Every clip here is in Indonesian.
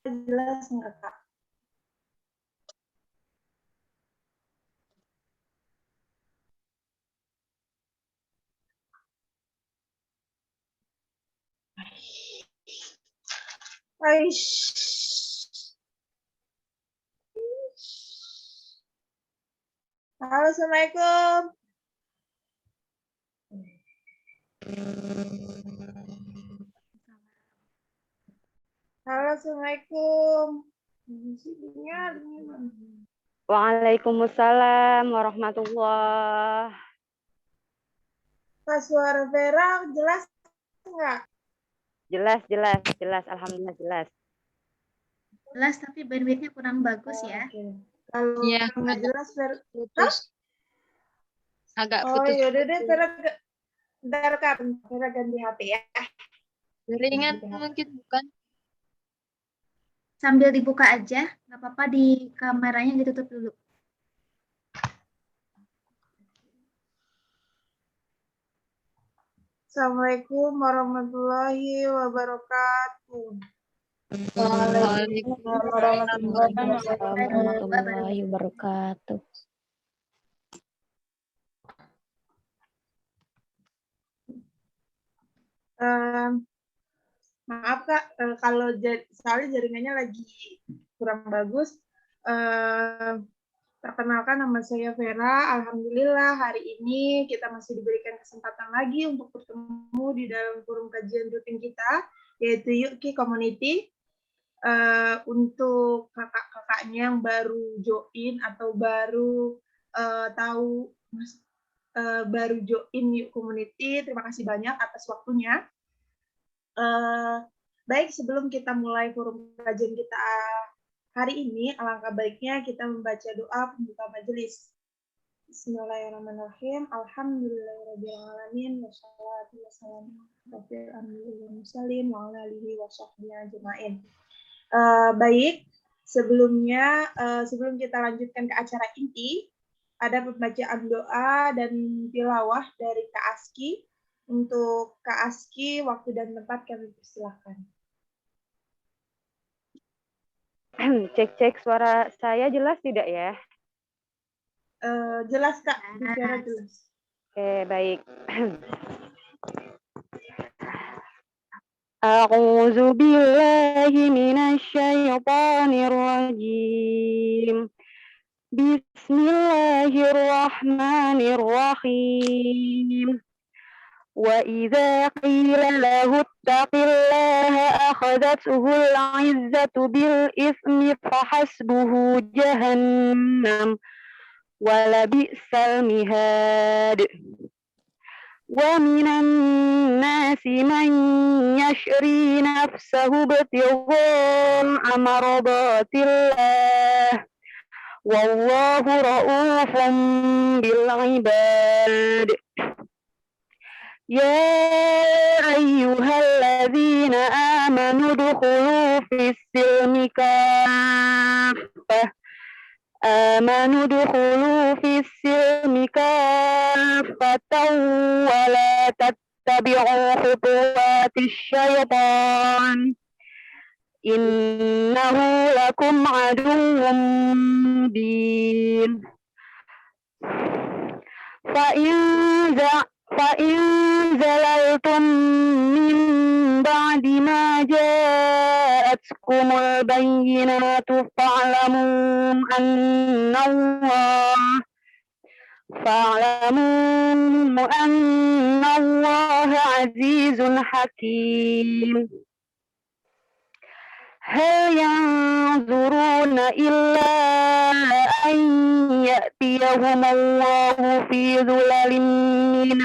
jelas nggak Kak? Halo, Assalamualaikum. Halo, Assalamualaikum. Waalaikumsalam warahmatullah. Kak, suara Vera jelas nggak? Jelas. Alhamdulillah jelas. Jelas, tapi bandwidth-nya kurang bagus ya. Okay. Kalau Iya, nggak jelas, Vera putus. Agak Oh, putus. yaudah deh, Vera ganti HP ya. Jaringan mungkin bukan. Sambil dibuka aja, nggak apa-apa, di kameranya ditutup dulu. Assalamualaikum warahmatullahi wabarakatuh. Waalaikumsalam warahmatullahi wabarakatuh. Maaf Kak, kalau soalnya jaringannya lagi kurang bagus. Perkenalkan, nama saya Vera. Alhamdulillah hari ini kita masih diberikan kesempatan lagi untuk bertemu di dalam forum kajian rutin kita, yaitu Yuki Community. Untuk kakak-kakaknya yang baru join atau baru baru join Yuki Community, terima kasih banyak atas waktunya. Baik, sebelum kita mulai forum kajian kita hari ini, alangkah baiknya kita membaca doa pembuka majelis. Bismillahirrahmanirrahim. Alhamdulillahirrahmanirrahim. Wassalatu wassalamu ala alihi wa sahbihi ajma'in. Baik, sebelum kita lanjutkan ke acara inti, ada pembacaan doa dan tilawah dari Kak Aski. Untuk Kak Aski, waktu dan tempat kami persilahkan. Cek suara saya jelas tidak ya? Jelas Kak, bicara jelas. Oke, baik. A'udzu billahi minasy syaithanir rajim. Bismillahirrahmanirrahim. وَإِذَا قِيلَ لَهُ اتَّقِ اللَّهَ أَخَذَتْهُ الْعِزَّةُ بِالْإِثْمِ فَحَسْبُهُ جَهَنَّمُ وَلَبِئْسَ الْمِهَادُ وَمِنَ النَّاسِ مَن يَشْرِي نَفْسَهُ ابْتِغَاءَ مَرْضَاتِ اللَّهِ وَاللَّهُ رَءُوفٌ بِالْعِبَادِ يا أيها الذين آمنوا ادخلوا في السلم كافة ولا تتبعوا خطوات الشيطان إنه لكم عدو مبين فإن زللتم من بعد ما جاءتكم البينات فاعلموا أن الله عزيز حكيم هل ينظرون إلا أن يأتيهم الله في ظلل من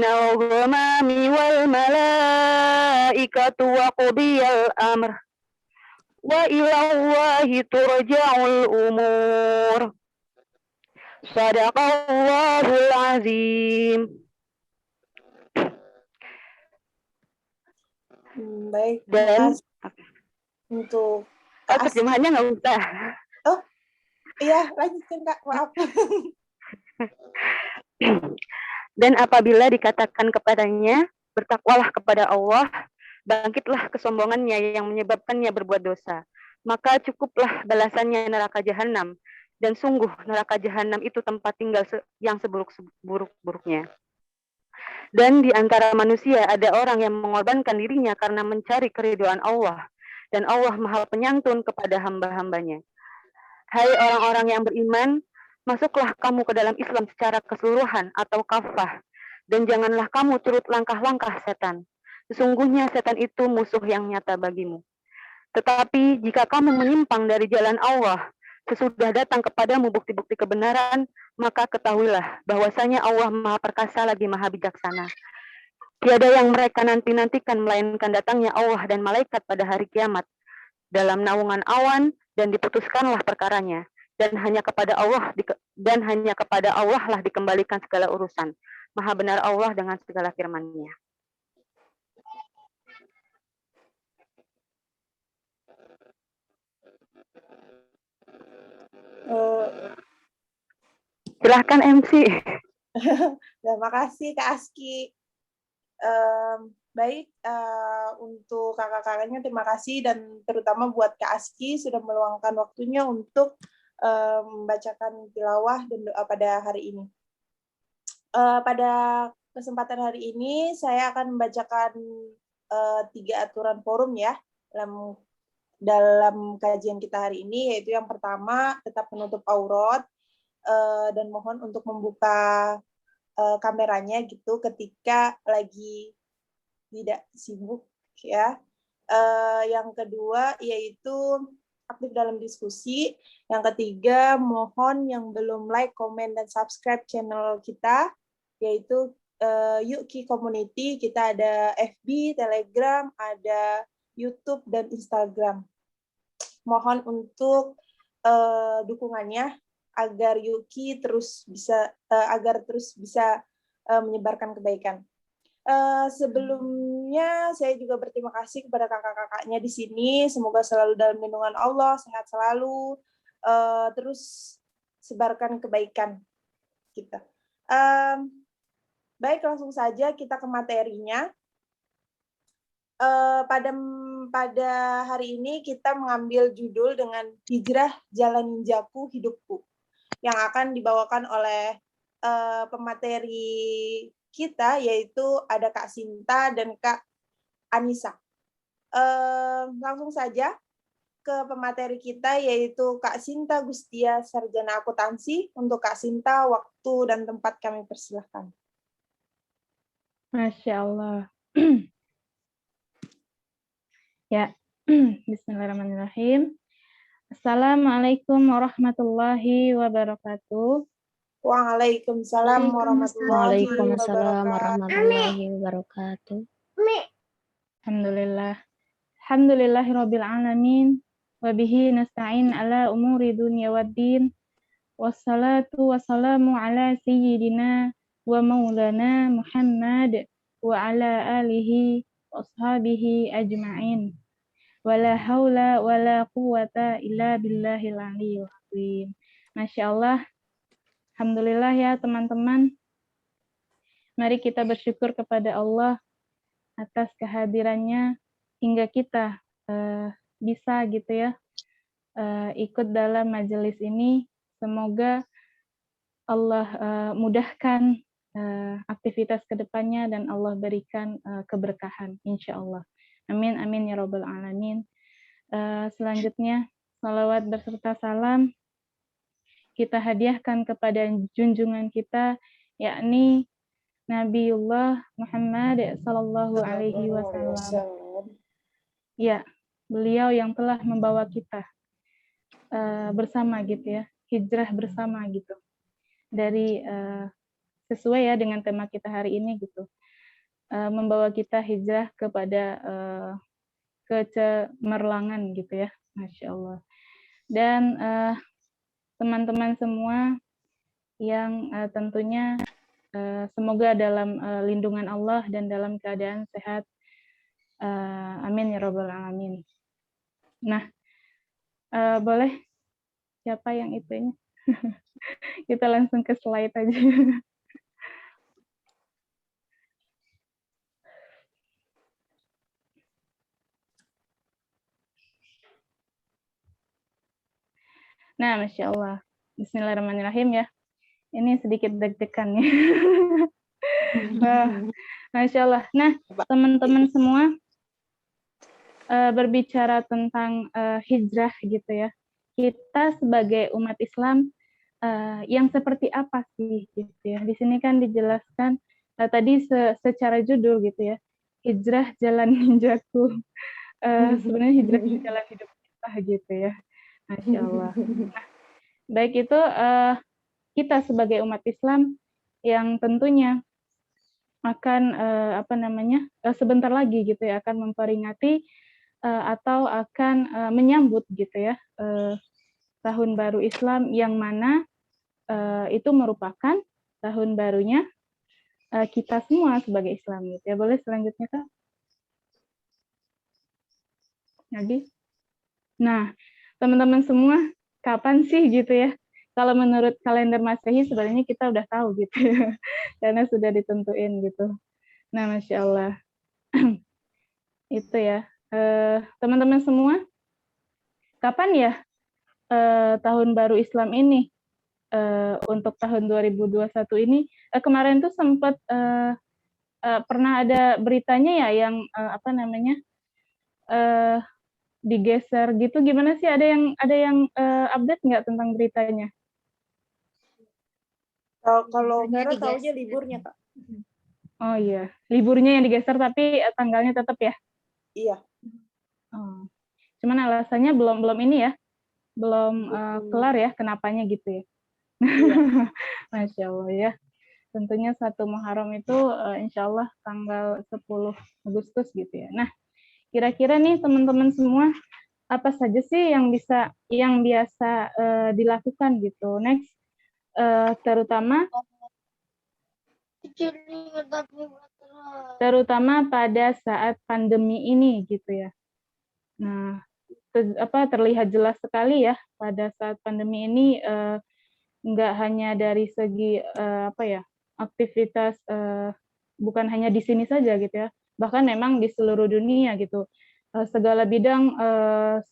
الغمام والملائكة وقضي الأمر وإلى الله ترجع الأمور صدق الله العظيم. Baik, dan untuk terjemahannya nggak usah. Oh, iya, lanjutkan Kak, maaf. Dan apabila dikatakan kepadanya, Bertakwalah kepada Allah, bangkitlah kesombongannya yang menyebabkannya berbuat dosa. Maka cukuplah balasannya neraka jahanam, dan sungguh neraka jahanam itu tempat tinggal yang seburuk-buruknya. Dan di antara manusia ada orang yang mengorbankan dirinya karena mencari keridhaan Allah, dan Allah Maha Penyantun kepada hamba-hambanya. Hai orang-orang yang beriman, masuklah kamu ke dalam Islam secara keseluruhan atau kafah, dan janganlah kamu turut langkah-langkah setan. Sesungguhnya setan itu musuh yang nyata bagimu. Tetapi jika kamu menyimpang dari jalan Allah, sesudah datang kepadamu bukti-bukti kebenaran, maka ketahuilah bahwasanya Allah Maha Perkasa lagi Maha Bijaksana. Tiada yang mereka nanti-nantikan melainkan datangnya Allah dan malaikat pada hari kiamat dalam naungan awan, dan diputuskanlah perkaranya, dan hanya kepada Allah lah dikembalikan segala urusan. Maha benar Allah dengan segala firman-Nya. Silahkan MC. Terima kasih Kak Aski. Baik, untuk kakak-kakaknya terima kasih, dan terutama buat Kak Aski sudah meluangkan waktunya untuk membacakan tilawah dan doa pada hari ini. Pada kesempatan hari ini saya akan membacakan 3 aturan forum ya dalam kajian kita hari ini, yaitu yang pertama tetap menutup aurat, dan mohon untuk membuka kameranya gitu ketika lagi tidak sibuk ya. Yang kedua yaitu aktif dalam diskusi. Yang ketiga, mohon yang belum like, komen, dan subscribe channel kita, yaitu Yuki Community. Kita ada FB, Telegram, ada YouTube, dan Instagram. Mohon untuk dukungannya agar Yuki terus bisa menyebarkan kebaikan. Sebelumnya saya juga berterima kasih kepada kakak-kakaknya di sini. Semoga selalu dalam lindungan Allah, sehat selalu, terus sebarkan kebaikan kita. Baik, langsung saja kita ke materinya. Pada hari ini kita mengambil judul dengan Hijrah Jalan Ninjaku Hidupku, yang akan dibawakan oleh pemateri kita, yaitu ada Kak Sinta dan Kak Anissa. Langsung saja ke pemateri kita, yaitu Kak Sinta Gustia, Sarjana Akuntansi. Untuk Kak Sinta, waktu dan tempat kami persilahkan. Masya Allah. Ya, bismillahirrahmanirrahim. Assalamualaikum warahmatullahi wabarakatuh. Waalaikumsalam warahmatullahi wabarakatuh. Alhamdulillahirabbil alamin wa bihi nasta'in ala umuri dunya waddin. Wassalatu wassalamu ala sayyidina wa maulana Muhammad wa ala alihi wa ashabihi ajma'in. Wala haula wala quwwata illa billahil aliyyil azim. Masya Allah. Alhamdulillah ya teman-teman. Mari kita bersyukur kepada Allah atas kehadirannya hingga kita bisa gitu ya ikut dalam majelis ini. Semoga Allah mudahkan aktivitas kedepannya dan Allah berikan keberkahan insya Allah. Amin amin ya rabbal alamin. Selanjutnya salawat berserta salam kita hadiahkan kepada junjungan kita, yakni Nabiullah Muhammad sallallahu alaihi wasallam. Ya, beliau yang telah membawa kita bersama gitu ya, hijrah bersama gitu. Dari sesuai ya dengan tema kita hari ini gitu. Membawa kita hijrah kepada kecemerlangan gitu ya. Masya Allah. Dan teman-teman semua yang tentunya semoga dalam lindungan Allah dan dalam keadaan sehat. Amin ya rabbal alamin. Nah, boleh siapa yang itunya? Kita langsung ke slide aja. Nah, Masya Allah. Bismillahirrahmanirrahim ya. Ini sedikit deg-degan ya. Wah, Masya Allah. Nah, teman-teman semua, berbicara tentang hijrah gitu ya. Kita sebagai umat Islam yang seperti apa sih gitu ya. Di sini kan dijelaskan tadi secara judul gitu ya. Hijrah jalan ninjaku. Sebenarnya hijrah jalan hidup kita gitu ya. Masya Allah. Nah, baik itu kita sebagai umat Islam yang tentunya akan sebentar lagi gitu ya akan memperingati atau akan menyambut gitu ya tahun baru Islam yang mana itu merupakan tahun barunya kita semua sebagai Islam gitu ya. Boleh selanjutnya Kak? Lagi? Nah, teman-teman semua kapan sih gitu ya? Kalau menurut kalender Masehi sebenarnya kita udah tahu gitu ya. Karena sudah ditentuin gitu. Nah, Masya Allah. Itu ya. Teman-teman semua, kapan ya tahun baru Islam ini? Untuk tahun 2021 ini, kemarin tuh sempat pernah ada beritanya ya yang digeser gitu. Gimana sih? Ada yang update nggak tentang beritanya? Kalau Vera Digeser. taunya liburnya, Kak. Oh iya, liburnya yang digeser tapi tanggalnya tetap ya? Iya. Oh. Cuman alasannya belum ini ya, belum kelar ya kenapanya gitu ya. Iya. Masya Allah ya. Tentunya 1 Muharram itu insya Allah tanggal 10 Agustus gitu ya. Nah, kira-kira nih teman-teman semua, apa saja sih yang biasa dilakukan gitu. Next, terutama pada saat pandemi ini gitu ya. Nah, terlihat jelas sekali ya pada saat pandemi ini nggak hanya dari segi aktivitas bukan hanya di sini saja gitu ya, bahkan memang di seluruh dunia gitu. Segala bidang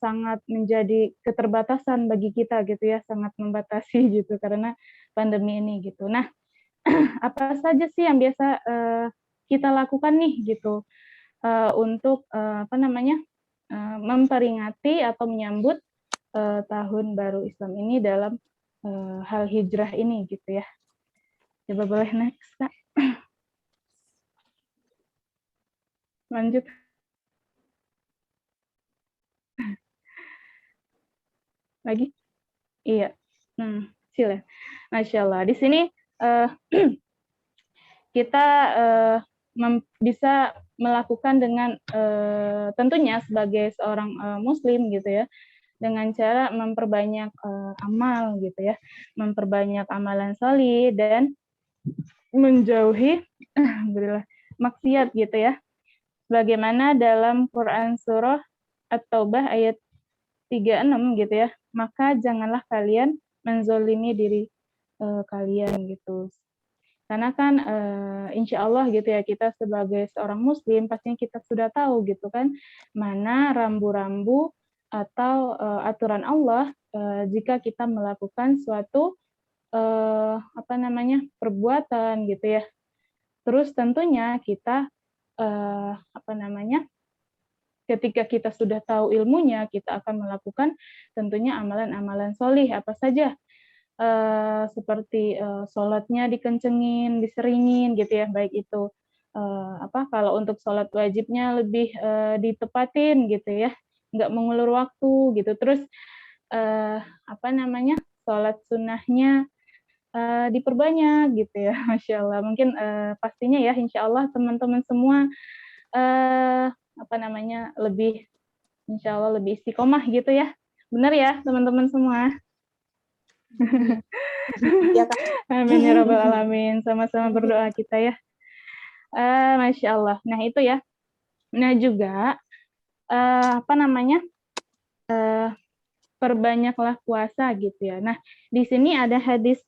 sangat menjadi keterbatasan bagi kita gitu ya, sangat membatasi gitu karena pandemi ini gitu. Nah, apa saja sih yang biasa kita lakukan nih gitu untuk memperingati atau menyambut tahun baru Islam ini dalam hal hijrah ini gitu ya. Coba boleh next, Kak. Lanjut. Lagi? Iya. Sila. Masya Allah. Di sini kita bisa melakukan dengan tentunya sebagai seorang Muslim gitu ya, dengan cara memperbanyak amal gitu ya, memperbanyak amalan sholih dan menjauhi maksiat gitu ya. Bagaimana dalam Quran surah At-Taubah ayat 36 gitu ya, maka janganlah kalian menzolimi diri kalian gitu. Karena kan insya Allah gitu ya, kita sebagai seorang Muslim pastinya kita sudah tahu gitu kan mana rambu-rambu atau aturan Allah jika kita melakukan suatu perbuatan gitu ya. Terus tentunya kita ketika kita sudah tahu ilmunya, kita akan melakukan tentunya amalan-amalan sholih apa saja. Seperti sholatnya dikencengin, diseringin gitu ya, baik itu kalau untuk sholat wajibnya lebih ditepatin gitu ya, nggak mengulur waktu gitu. Terus sholat sunnahnya diperbanyak gitu ya, Masya Allah. Mungkin pastinya ya, insya Allah teman-teman semua lebih insya Allah lebih istiqomah gitu ya. Benar ya teman-teman semua. Ya, Kak. Amin ya rabbal alamin. Sama-sama berdoa kita ya. Masya Allah. Nah itu ya. Nah juga perbanyaklah puasa gitu ya. Nah di sini ada hadis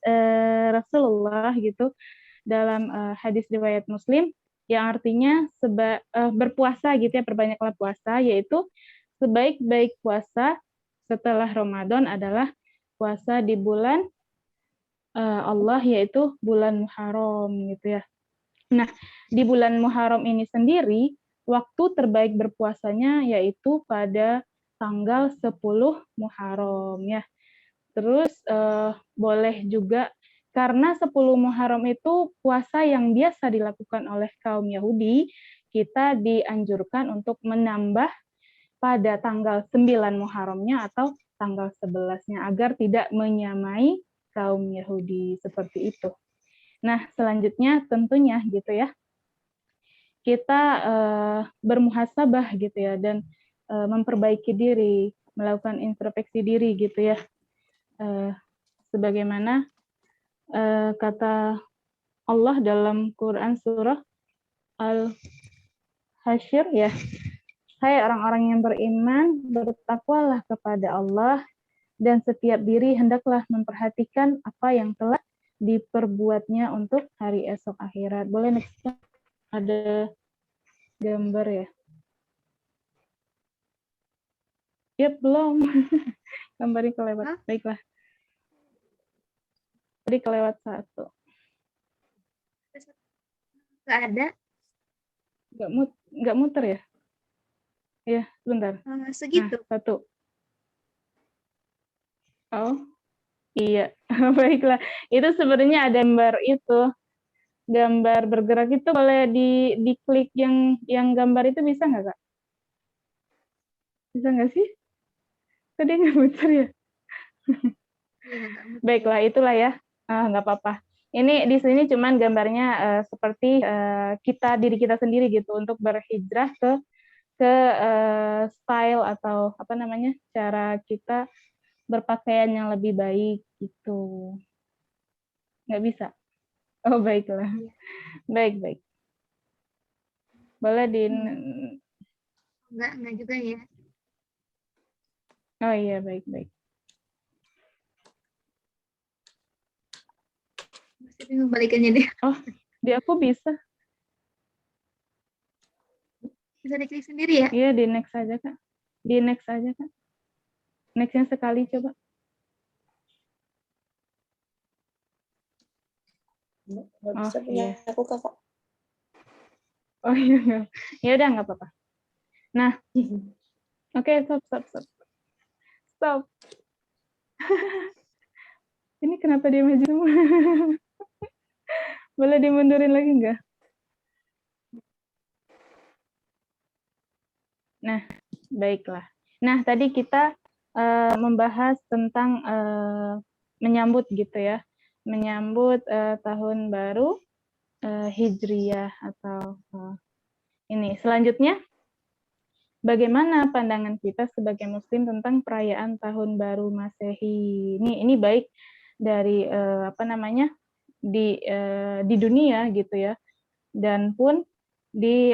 Rasulullah gitu dalam hadis riwayat Muslim yang artinya berpuasa gitu ya, perbanyaklah puasa, yaitu sebaik-baik puasa setelah Ramadan adalah berpuasa di bulan Allah, yaitu bulan Muharram gitu ya. Nah, di bulan Muharram ini sendiri, waktu terbaik berpuasanya yaitu pada tanggal 10 Muharram ya. Terus boleh juga, karena 10 Muharram itu puasa yang biasa dilakukan oleh kaum Yahudi, kita dianjurkan untuk menambah pada tanggal 9 Muharramnya atau tanggal 11-nya agar tidak menyamai kaum Yahudi seperti itu. Nah, selanjutnya tentunya gitu ya, kita bermuhasabah gitu ya, dan memperbaiki diri, melakukan introspeksi diri gitu ya. Sebagaimana kata Allah dalam Quran surah Al-Hasyr ya, hai orang-orang yang beriman, bertakwalah kepada Allah, dan setiap diri hendaklah memperhatikan apa yang telah diperbuatnya untuk hari esok akhirat. Boleh next, ada gambar ya? Yep, belum. Gambarnya kelewat. Baiklah. Tadi kelewat satu. Nggak ada. Nggak muter ya? Ya, sebentar. Segitu. Nah, satu. Oh, iya. Baiklah. Itu sebenarnya ada gambar itu. Gambar bergerak itu boleh diklik yang gambar itu, bisa nggak, Kak? Bisa nggak sih? Tadi nggak muter ya? Baiklah, itulah ya. Nggak apa-apa. Ini di sini cuman gambarnya seperti diri kita sendiri gitu, untuk berhijrah ke style atau apa namanya, cara kita berpakaian yang lebih baik gitu. Nggak bisa? Oh, baiklah. Baik. Boleh Enggak juga ya. Oh iya, baik. Masih bingung balikannya deh. Oh, di aku bisa. Bisa diklik sendiri ya? Iya, di next aja, Kak. Di next aja, Kak. Next-nya sekali coba. Bisa punya aku, Kak. Oh iya. Ya udah, nggak apa-apa. Nah, oke, stop. Ini kenapa dia maju semua? Boleh dimundurin lagi nggak? Nah, baiklah. Nah, tadi kita membahas tentang menyambut gitu ya, menyambut tahun baru Hijriyah atau ini. Selanjutnya, bagaimana pandangan kita sebagai Muslim tentang perayaan Tahun Baru Masehi? Ini baik dari di dunia gitu ya, dan pun di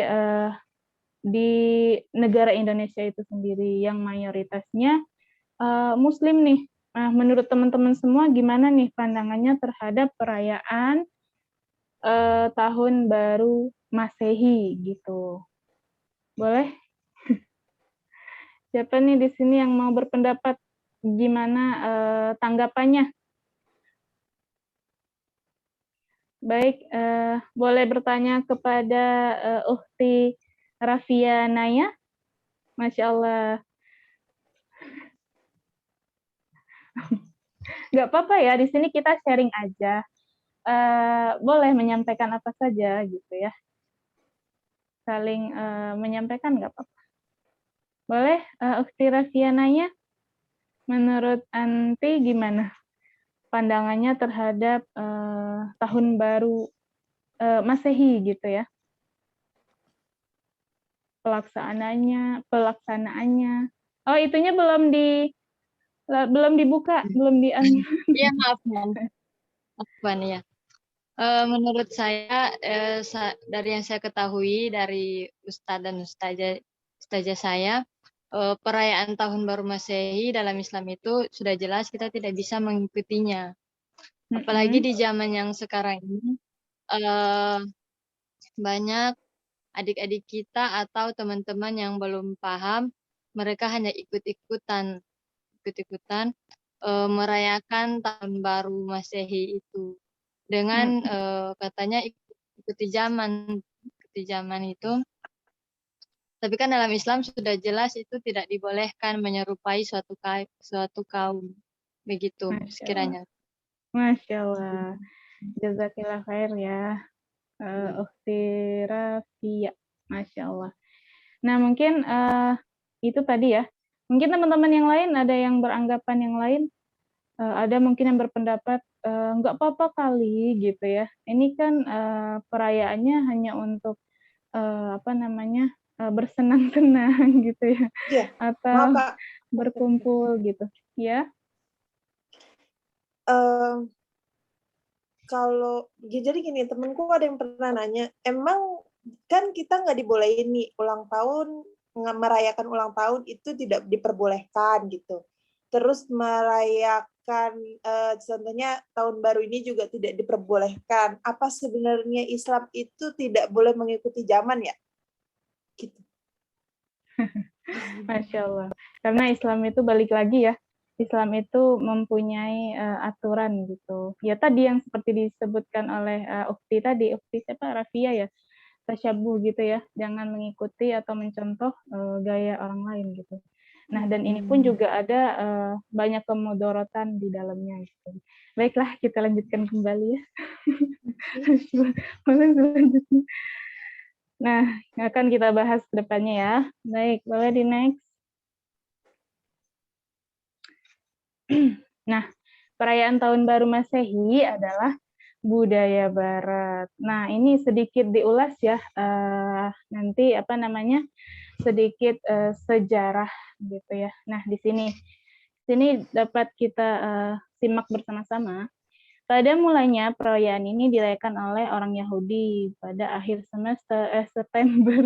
negara Indonesia itu sendiri yang mayoritasnya Muslim nih. Menurut teman-teman semua, gimana nih pandangannya terhadap perayaan Tahun Baru Masehi gitu? Boleh? Siapa nih di sini yang mau berpendapat, gimana tanggapannya? Baik, boleh bertanya kepada Ukhti Rafia Naya. Masya Allah. Nggak apa-apa ya, di sini kita sharing aja. Boleh menyampaikan apa saja gitu ya. Saling menyampaikan nggak apa-apa. Boleh, Ukhti Rafia Naya? Menurut Anti gimana pandangannya terhadap Tahun Baru Masehi gitu ya? Pelaksanaannya. Oh, itunya belum dibuka, belum di Iya, maaf ya. Menurut saya, dari yang saya ketahui dari Ustadz dan Ustazah saya, perayaan Tahun Baru Masehi dalam Islam itu sudah jelas kita tidak bisa mengikutinya. Apalagi di zaman yang sekarang ini, banyak adik-adik kita atau teman-teman yang belum paham, mereka hanya ikut-ikutan merayakan Tahun Baru Masehi itu dengan katanya ikuti zaman itu. Tapi kan dalam Islam sudah jelas itu tidak dibolehkan menyerupai suatu kaum. Begitu Masya Allah. sekiranya. Masya Allah. Jazakillah khair ya, Ukhti Rafia. Masya Allah. Nah, mungkin itu tadi ya. Mungkin teman-teman yang lain ada yang beranggapan yang lain, ada mungkin yang berpendapat nggak apa-apa kali gitu ya. Ini kan perayaannya hanya untuk bersenang-senang gitu ya, Iya, atau maaf Kak. berkumpul gitu ya. Kalau jadi gini, temenku ada yang pernah nanya, emang kan kita nggak dibolehin nih ulang tahun, merayakan ulang tahun itu tidak diperbolehkan gitu. Terus merayakan contohnya tahun baru ini juga tidak diperbolehkan. Apa sebenarnya Islam itu tidak boleh mengikuti zaman ya? Gitu. Masya Allah. Karena Islam itu balik lagi ya, Islam itu mempunyai aturan gitu. Ya tadi yang seperti disebutkan oleh Ukti tadi, Ukti siapa? Rafia ya, tasyabuh gitu ya, jangan mengikuti atau mencontoh gaya orang lain gitu. Nah, dan ini pun juga ada banyak kemudorotan di dalamnya gitu. Baiklah, kita lanjutkan kembali ya. Selanjutnya. Nah, akan kita bahas ke depannya ya. Baik, boleh di next. Nah, perayaan Tahun Baru Masehi adalah budaya Barat. Nah, ini sedikit diulas ya, nanti sedikit sejarah gitu ya. Nah, di sini dapat kita simak bersama-sama. Pada mulanya perayaan ini dirayakan oleh orang Yahudi pada akhir September.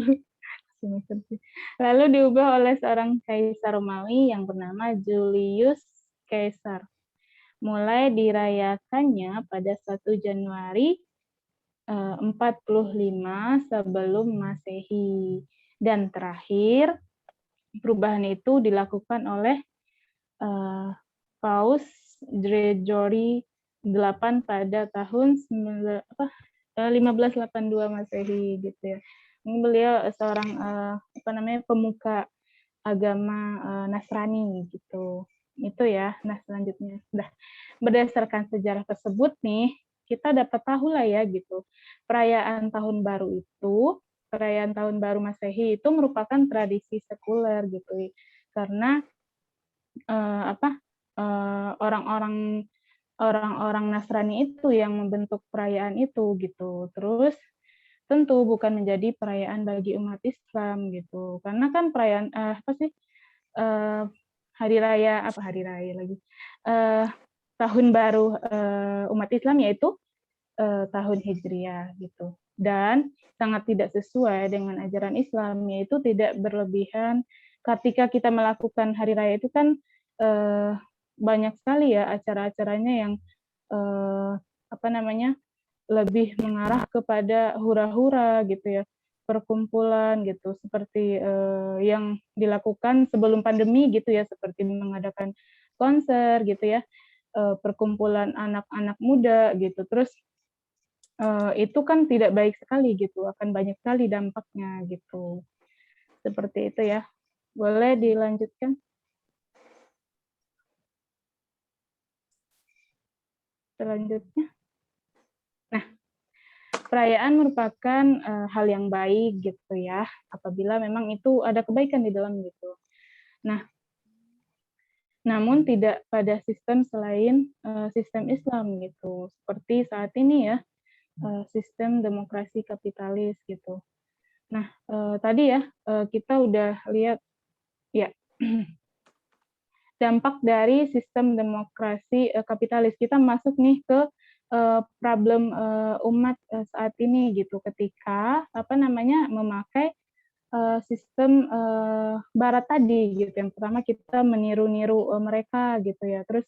Lalu diubah oleh seorang kaisar Romawi yang bernama Julius Caesar. Mulai dirayakannya pada 1 Januari 45 sebelum Masehi. Dan terakhir, perubahan itu dilakukan oleh Paus Gregory VIII pada tahun 1582 Masehi gitu ya. Ini beliau seorang pemuka agama Nasrani gitu. Itu ya. Nah, selanjutnya berdasarkan sejarah tersebut nih, kita dapat tahu lah ya gitu. Perayaan Tahun Baru Masehi itu merupakan tradisi sekuler gitu. Karena orang-orang Nasrani itu yang membentuk perayaan itu gitu. Terus tentu bukan menjadi perayaan bagi umat Islam gitu. Karena kan perayaan hari raya lagi. Tahun baru umat Islam yaitu tahun Hijriah gitu. Dan sangat tidak sesuai dengan ajaran Islam, yaitu tidak berlebihan. Ketika kita melakukan hari raya itu kan banyak sekali ya acara-acaranya yang lebih mengarah kepada hura-hura gitu ya, perkumpulan gitu, seperti yang dilakukan sebelum pandemi gitu ya, seperti mengadakan konser gitu ya, perkumpulan anak-anak muda gitu. Terus itu kan tidak baik sekali gitu, akan banyak sekali dampaknya gitu. Seperti itu ya. Boleh dilanjutkan? Selanjutnya. Nah, perayaan merupakan hal yang baik gitu ya, apabila memang itu ada kebaikan di dalam gitu. Nah, namun tidak pada sistem selain sistem Islam gitu. Seperti saat ini ya, sistem demokrasi kapitalis gitu. Nah, tadi ya kita udah lihat ya dampak dari sistem demokrasi kapitalis. Kita masuk nih ke problem umat saat ini gitu, ketika memakai sistem Barat tadi gitu. Yang pertama kita meniru-niru mereka gitu ya. Terus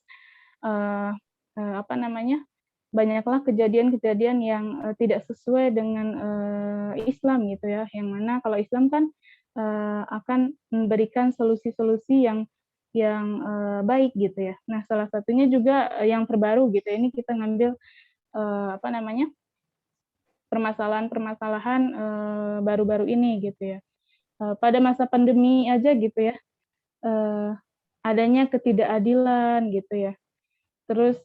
banyaklah kejadian-kejadian yang tidak sesuai dengan Islam gitu ya. Yang mana kalau Islam kan akan memberikan solusi-solusi yang baik gitu ya. Nah, salah satunya juga yang terbaru gitu ya, ini kita ngambil permasalahan-permasalahan baru-baru ini gitu ya. Pada masa pandemi aja gitu ya, adanya ketidakadilan gitu ya. Terus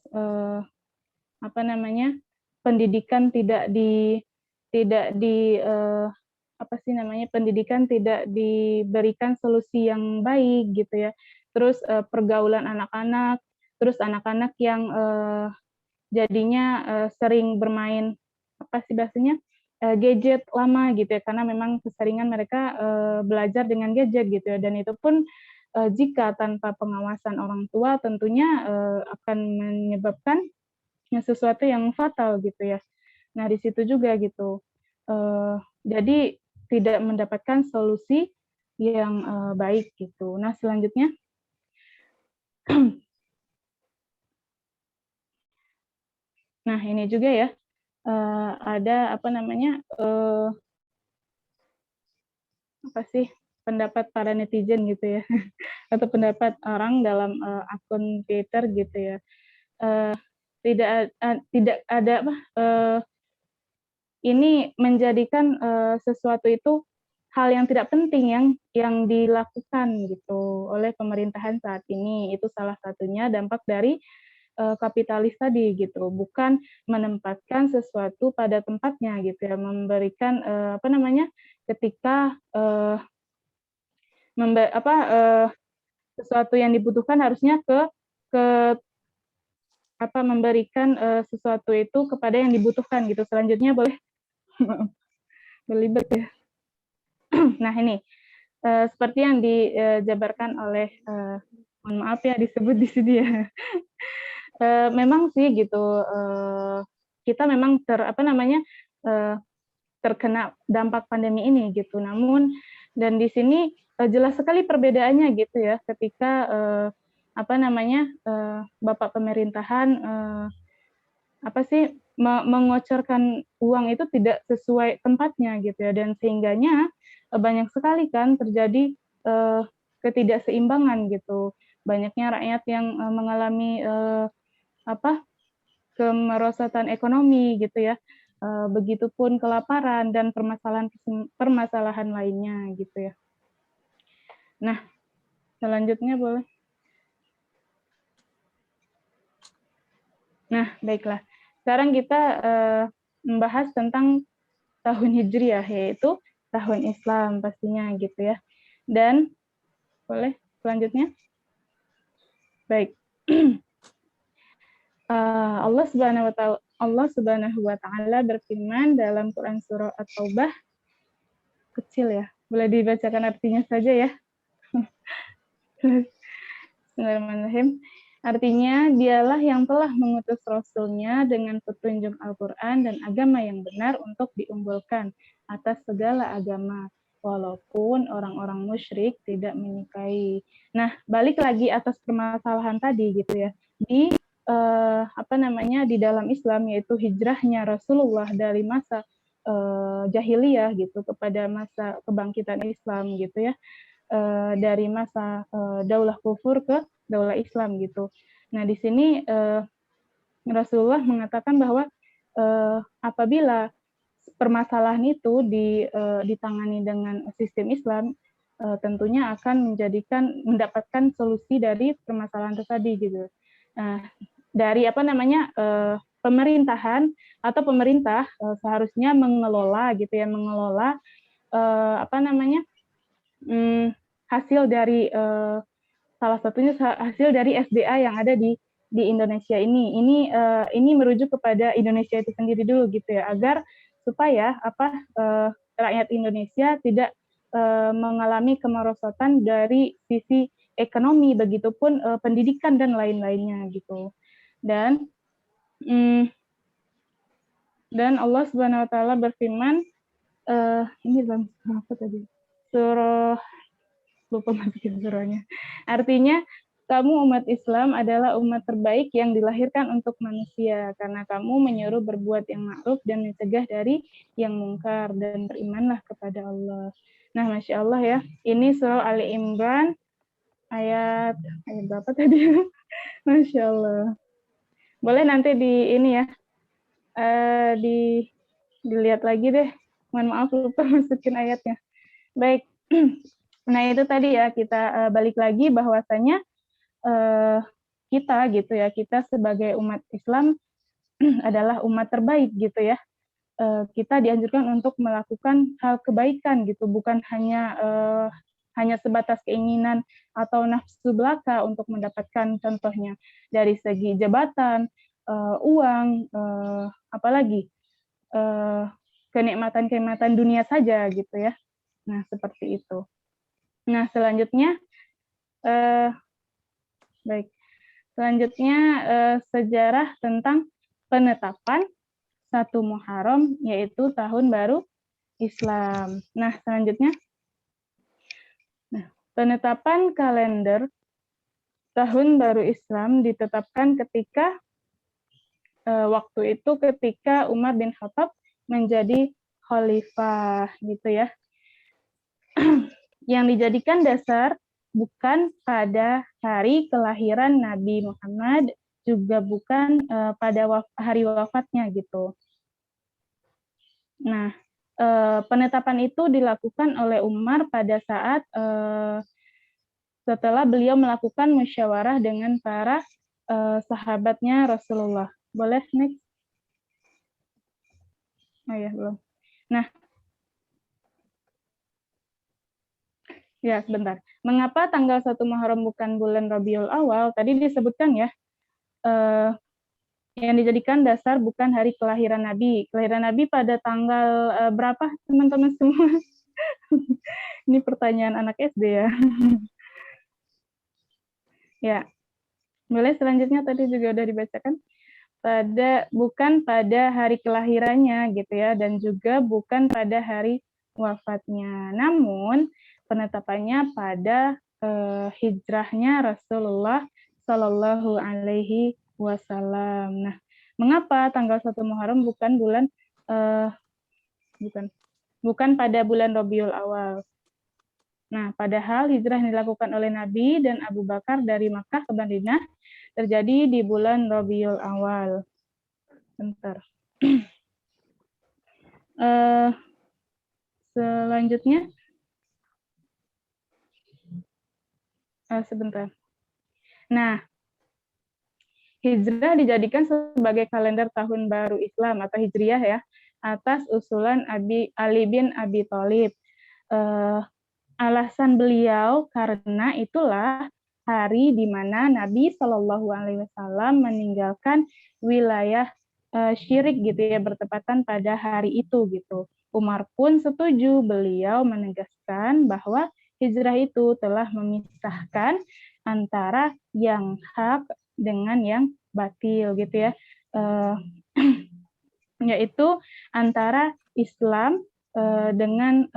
pendidikan pendidikan tidak diberikan solusi yang baik gitu ya. Terus pergaulan anak-anak, terus anak-anak yang jadinya sering bermain gadget lama gitu ya, karena memang keseringan mereka belajar dengan gadget gitu ya, dan itu pun jika tanpa pengawasan orang tua tentunya akan menyebabkan sesuatu yang fatal gitu ya. Nah, di situ juga gitu. Jadi tidak mendapatkan solusi yang baik gitu. Nah, selanjutnya nah, ini juga ya, ada pendapat para netizen gitu ya, atau pendapat orang dalam akun Twitter gitu ya. Tidak ada ini menjadikan sesuatu itu hal yang tidak penting yang dilakukan gitu oleh pemerintahan saat ini. Itu salah satunya dampak dari kapitalis tadi gitu, bukan menempatkan sesuatu pada tempatnya gitu ya, memberikan ketika sesuatu yang dibutuhkan harusnya memberikan sesuatu itu kepada yang dibutuhkan gitu. Selanjutnya boleh belibet ya. Nah, ini seperti yang dijabarkan oleh mohon maaf ya disebut di sini ya. Memang sih gitu, kita memang terkena dampak pandemi ini gitu. Namun dan di sini jelas sekali perbedaannya gitu ya, ketika Bapak pemerintahan mengocorkan uang itu tidak sesuai tempatnya gitu ya, dan sehingganya banyak sekali kan terjadi ketidakseimbangan gitu. Banyaknya rakyat yang mengalami kemerosotan ekonomi gitu ya. Begitupun kelaparan dan permasalahan lainnya gitu ya. Nah, selanjutnya boleh. Nah, baiklah. Sekarang kita membahas tentang tahun Hijriah, yaitu tahun Islam pastinya gitu ya. Dan boleh selanjutnya. Baik. Allah Subhanahu wa taala berfirman dalam Quran surah At-Taubah, kecil ya. Boleh dibacakan artinya saja ya. Bismillahirrahmanirrahim. Artinya, dialah yang telah mengutus Rasul-Nya dengan petunjuk Al-Quran dan agama yang benar untuk diunggulkan atas segala agama, walaupun orang-orang musyrik tidak menyukai. Nah, balik lagi atas permasalahan tadi gitu ya. Di dalam Islam, yaitu hijrahnya Rasulullah dari masa jahiliyah gitu kepada masa kebangkitan Islam gitu ya. Dari masa daulah kufur ke daulah Islam gitu. Nah, di sini Rasulullah mengatakan bahwa apabila permasalahan itu ditangani dengan sistem Islam, tentunya akan mendapatkan solusi dari permasalahan tadi gitu. Dari pemerintahan atau pemerintah seharusnya mengelola hasil dari salah satunya hasil dari SDA yang ada di Indonesia ini. Ini merujuk kepada Indonesia itu sendiri dulu gitu ya, agar supaya rakyat Indonesia tidak mengalami kemerosotan dari sisi ekonomi, begitupun pendidikan dan lain-lainnya gitu. Dan Allah Subhanahu wa taala berfirman, ini dalam apa tadi? Surah, lupa masukin surahnya. Artinya, kamu umat Islam adalah umat terbaik yang dilahirkan untuk manusia, karena kamu menyuruh berbuat yang ma'ruf dan mencegah dari yang mungkar, dan berimanlah kepada Allah. Nah, Masya Allah ya, ini surah Ali Imran ayat berapa tadi? Masya Allah. Boleh nanti di ini ya, dilihat lagi deh. Mohon maaf lupa masukin ayatnya. Baik. Nah itu tadi ya, kita balik lagi bahwasanya kita gitu ya, kita sebagai umat Islam adalah umat terbaik gitu ya. Kita dianjurkan untuk melakukan hal kebaikan gitu, bukan hanya sebatas keinginan atau nafsu belaka untuk mendapatkan contohnya dari segi jabatan, uang, apalagi kenikmatan-kenikmatan dunia saja gitu ya. Nah seperti itu. Nah selanjutnya, sejarah tentang penetapan 1 Muharram, yaitu tahun baru Islam. Nah, selanjutnya, penetapan kalender tahun baru Islam ditetapkan ketika waktu itu ketika Umar bin Khattab menjadi khalifah, gitu ya. Yang dijadikan dasar bukan pada hari kelahiran Nabi Muhammad, juga bukan pada hari wafatnya gitu. Nah, penetapan itu dilakukan oleh Umar pada saat setelah beliau melakukan musyawarah dengan para sahabatnya Rasulullah. Boleh next? Oh ya, belum. Nah, ya sebentar. Mengapa tanggal 1 Muharram bukan bulan Rabiul Awal? Tadi disebutkan ya, yang dijadikan dasar bukan hari kelahiran Nabi. Kelahiran Nabi pada tanggal berapa, teman-teman semua? Ini pertanyaan anak SD ya. Ya, boleh selanjutnya tadi juga udah dibacakan. Bukan pada hari kelahirannya gitu ya, dan juga bukan pada hari wafatnya. Namun penetapannya pada hijrahnya Rasulullah Shallallahu Alaihi Wasallam. Nah, mengapa tanggal 1 Muharram bukan pada bulan Rabiul Awal? Nah, padahal hijrah yang dilakukan oleh Nabi dan Abu Bakar dari Makkah ke Madinah terjadi di bulan Rabiul Awal. Bentar. Selanjutnya, sebentar. Nah, hijrah dijadikan sebagai kalender tahun baru Islam atau hijriyah ya, atas usulan Ali bin Abi Thalib. Alasan beliau karena itulah hari di mana Nabi Shallallahu Alaihi Wasallam meninggalkan wilayah syirik gitu ya, bertepatan pada hari itu gitu. Umar pun setuju. Beliau menegaskan bahwa hijrah itu telah memisahkan antara yang hak dengan yang batil gitu ya, yaitu antara Islam dengan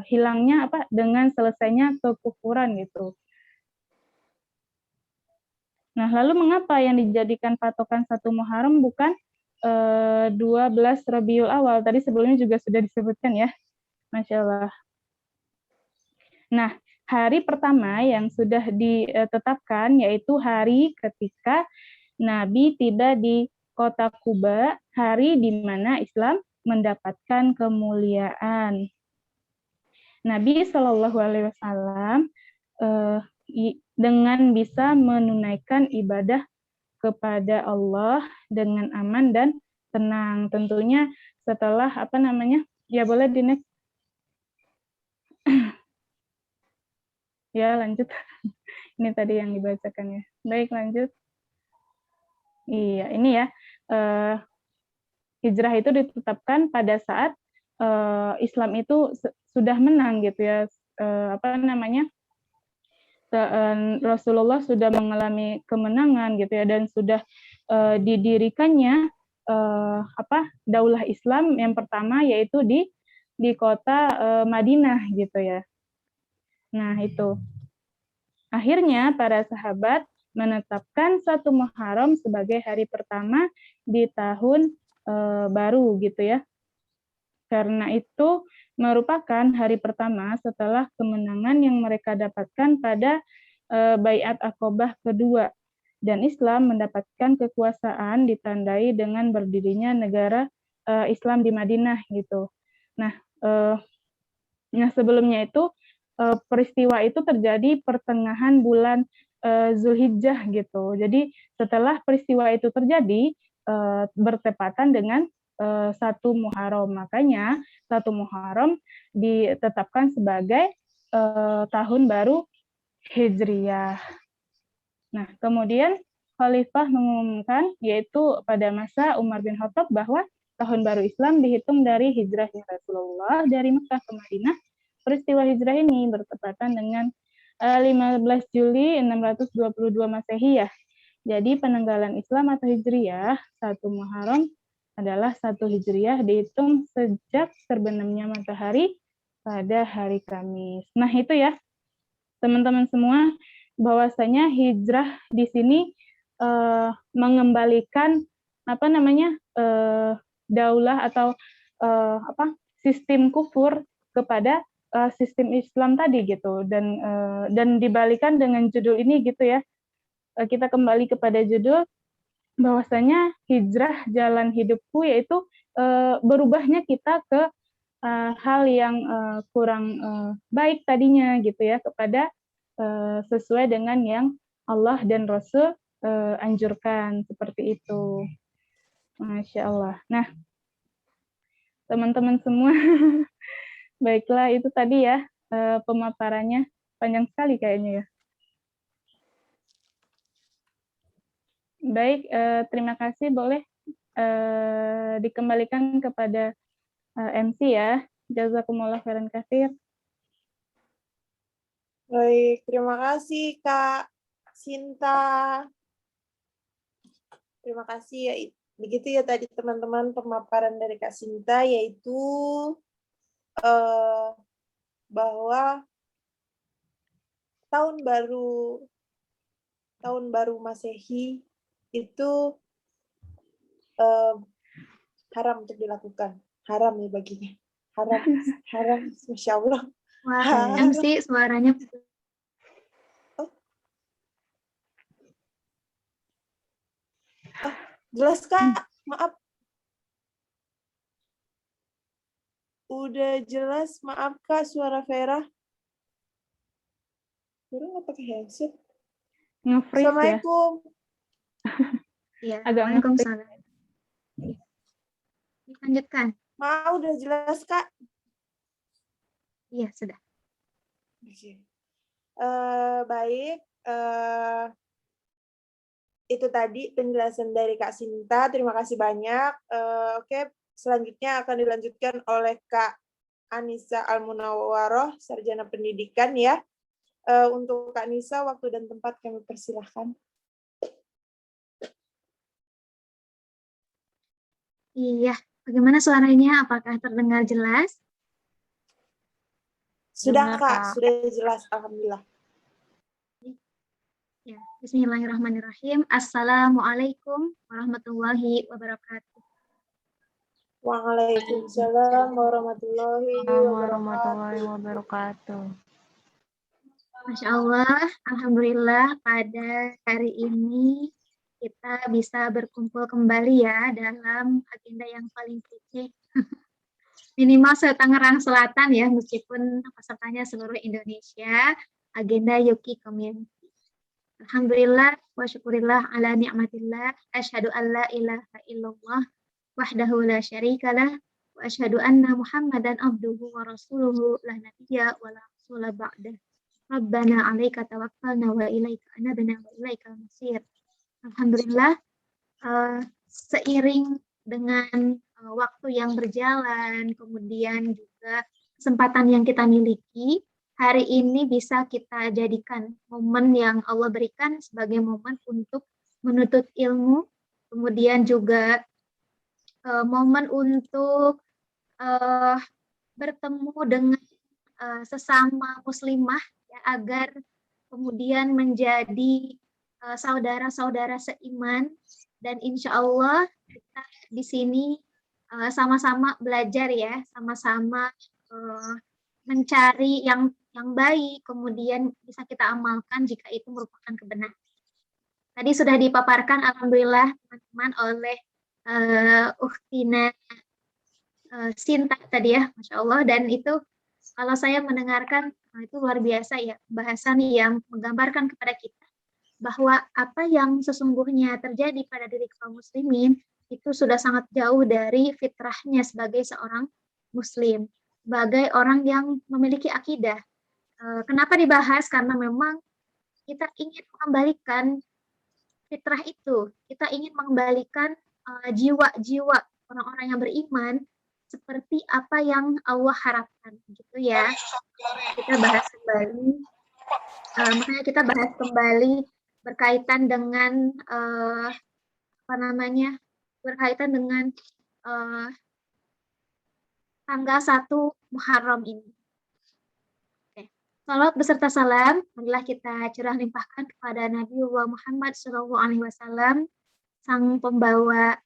hilangnya dengan selesainya kekufuran gitu. Nah, lalu mengapa yang dijadikan patokan 1 Muharram bukan 12 Rabiul Awal? Tadi sebelumnya juga sudah disebutkan ya. Masya Allah. Nah, hari pertama yang sudah ditetapkan yaitu hari ketika Nabi tiba di kota Kuba, hari di mana Islam mendapatkan kemuliaan. Nabi Shallallahu Alaihi Wasallam dengan bisa menunaikan ibadah kepada Allah dengan aman dan tenang. Tentunya setelah ya boleh di next. Ya lanjut. Ini tadi yang dibacakan ya. Baik lanjut. Iya ini ya. Hijrah itu ditetapkan pada saat Islam itu sudah menang gitu ya, Rasulullah sudah mengalami kemenangan gitu ya, dan sudah didirikannya daulah Islam yang pertama yaitu di kota Madinah gitu ya. Nah itu akhirnya para sahabat menetapkan 1 Muharram sebagai hari pertama di tahun baru gitu ya. Karena itu merupakan hari pertama setelah kemenangan yang mereka dapatkan pada Baiat Aqobah kedua, dan Islam mendapatkan kekuasaan ditandai dengan berdirinya negara Islam di Madinah gitu. Nah, sebelumnya itu peristiwa itu terjadi pertengahan bulan Zulhijjah gitu. Jadi setelah peristiwa itu terjadi bertepatan dengan 1 Muharram. Makanya 1 Muharram ditetapkan sebagai tahun baru Hijriyah. Nah, kemudian Khalifah mengumumkan, yaitu pada masa Umar bin Khattab, bahwa tahun baru Islam dihitung dari hijrahnya Rasulullah dari Mekah ke Madinah. Peristiwa hijrah ini bertepatan dengan 15 Juli 622 Masehi ya. Jadi penanggalan Islam atau Hijriyah 1 Muharram adalah 1 Hijriyah dihitung sejak terbenamnya matahari pada hari Kamis. Nah, itu ya teman-teman semua, bahwasanya hijrah di sini mengembalikan daulah atau sistem kufur kepada sistem Islam tadi gitu, dan dibalikan dengan judul ini gitu ya. Kita kembali kepada judul bahwasanya hijrah jalan hidupku, yaitu berubahnya kita ke hal yang kurang baik tadinya gitu ya, kepada sesuai dengan yang Allah dan Rasul anjurkan, seperti itu. Masya Allah. Nah, teman-teman semua, baiklah, itu tadi ya pemaparannya, panjang sekali kayaknya ya. Baik, terima kasih. Boleh dikembalikan kepada MC ya. Jazakumullah khairan katsir. Baik, terima kasih Kak Sinta. Terima kasih ya. Begitu ya tadi teman-teman pemaparan dari Kak Sinta, yaitu bahwa tahun baru Masehi itu haram untuk dilakukan. Haram ya baginya. Haram, Masya Allah. Wah, MC suaranya. Jelas Kak, maaf. Udah jelas, maaf Kak, suara Vera. Vera nggak pakai headset. Nge-freeze ya. Assalamualaikum. Ya, Agak Waalaikumsalam. Dilanjutkan. Mau udah jelas Kak? Iya, sudah. Baik. Itu tadi penjelasan dari Kak Sinta. Terima kasih banyak. Oke, selanjutnya akan dilanjutkan oleh Kak Anissa Al-Munawwaroh, Sarjana Pendidikan ya. Untuk Kak Nisa, waktu dan tempat kami persilahkan. Iya, bagaimana suaranya? Apakah terdengar jelas? Sudah Kak, sudah jelas. Alhamdulillah. Ya, bismillahirrahmanirrahim. Assalamualaikum warahmatullahi wabarakatuh. Waalaikumsalam warahmatullahi wabarakatuh. Masya Allah, alhamdulillah pada hari ini kita bisa berkumpul kembali ya dalam agenda yang paling kece. Minimal se-Tangerang Selatan ya, meskipun pesertanya seluruh Indonesia, agenda Yuki Community. Alhamdulillah wa syukurillah ala ni'matillah, asyhadu an la ilaha illallah wahdahu la syarikalah wa asyhadu anna Muhammadan abduhu wa rasuluhu la nabiyya wa la rasula ba'dah. Rabbana 'alaika tawakkalna wa ilaika anabna wa ilaikal masir. Alhamdulillah, seiring dengan waktu yang berjalan, kemudian juga kesempatan yang kita miliki, hari ini bisa kita jadikan momen yang Allah berikan sebagai momen untuk menuntut ilmu, kemudian juga momen untuk bertemu dengan sesama muslimah ya, agar kemudian menjadi saudara-saudara seiman, dan insya Allah kita di sini sama-sama belajar ya, sama-sama mencari yang yang baik, kemudian bisa kita amalkan jika itu merupakan kebenaran. Tadi sudah dipaparkan alhamdulillah teman-teman oleh Ukhtina Sinta tadi ya, Masya Allah. Dan itu kalau saya mendengarkan itu luar biasa ya, bahasan yang menggambarkan kepada kita bahwa apa yang sesungguhnya terjadi pada diri kaum muslimin itu sudah sangat jauh dari fitrahnya sebagai seorang muslim, sebagai orang yang memiliki akidah. Kenapa dibahas? Karena memang kita ingin mengembalikan fitrah itu, kita ingin mengembalikan jiwa-jiwa orang-orang yang beriman seperti apa yang Allah harapkan, gitu ya. Kita bahas kembali, makanya kita bahas kembali berkaitan dengan berkaitan dengan tanggal 1 Muharram ini. Salawat beserta salam, marilah kita curah limpahkan kepada Nabiullah Muhammad SAW, sang pembawa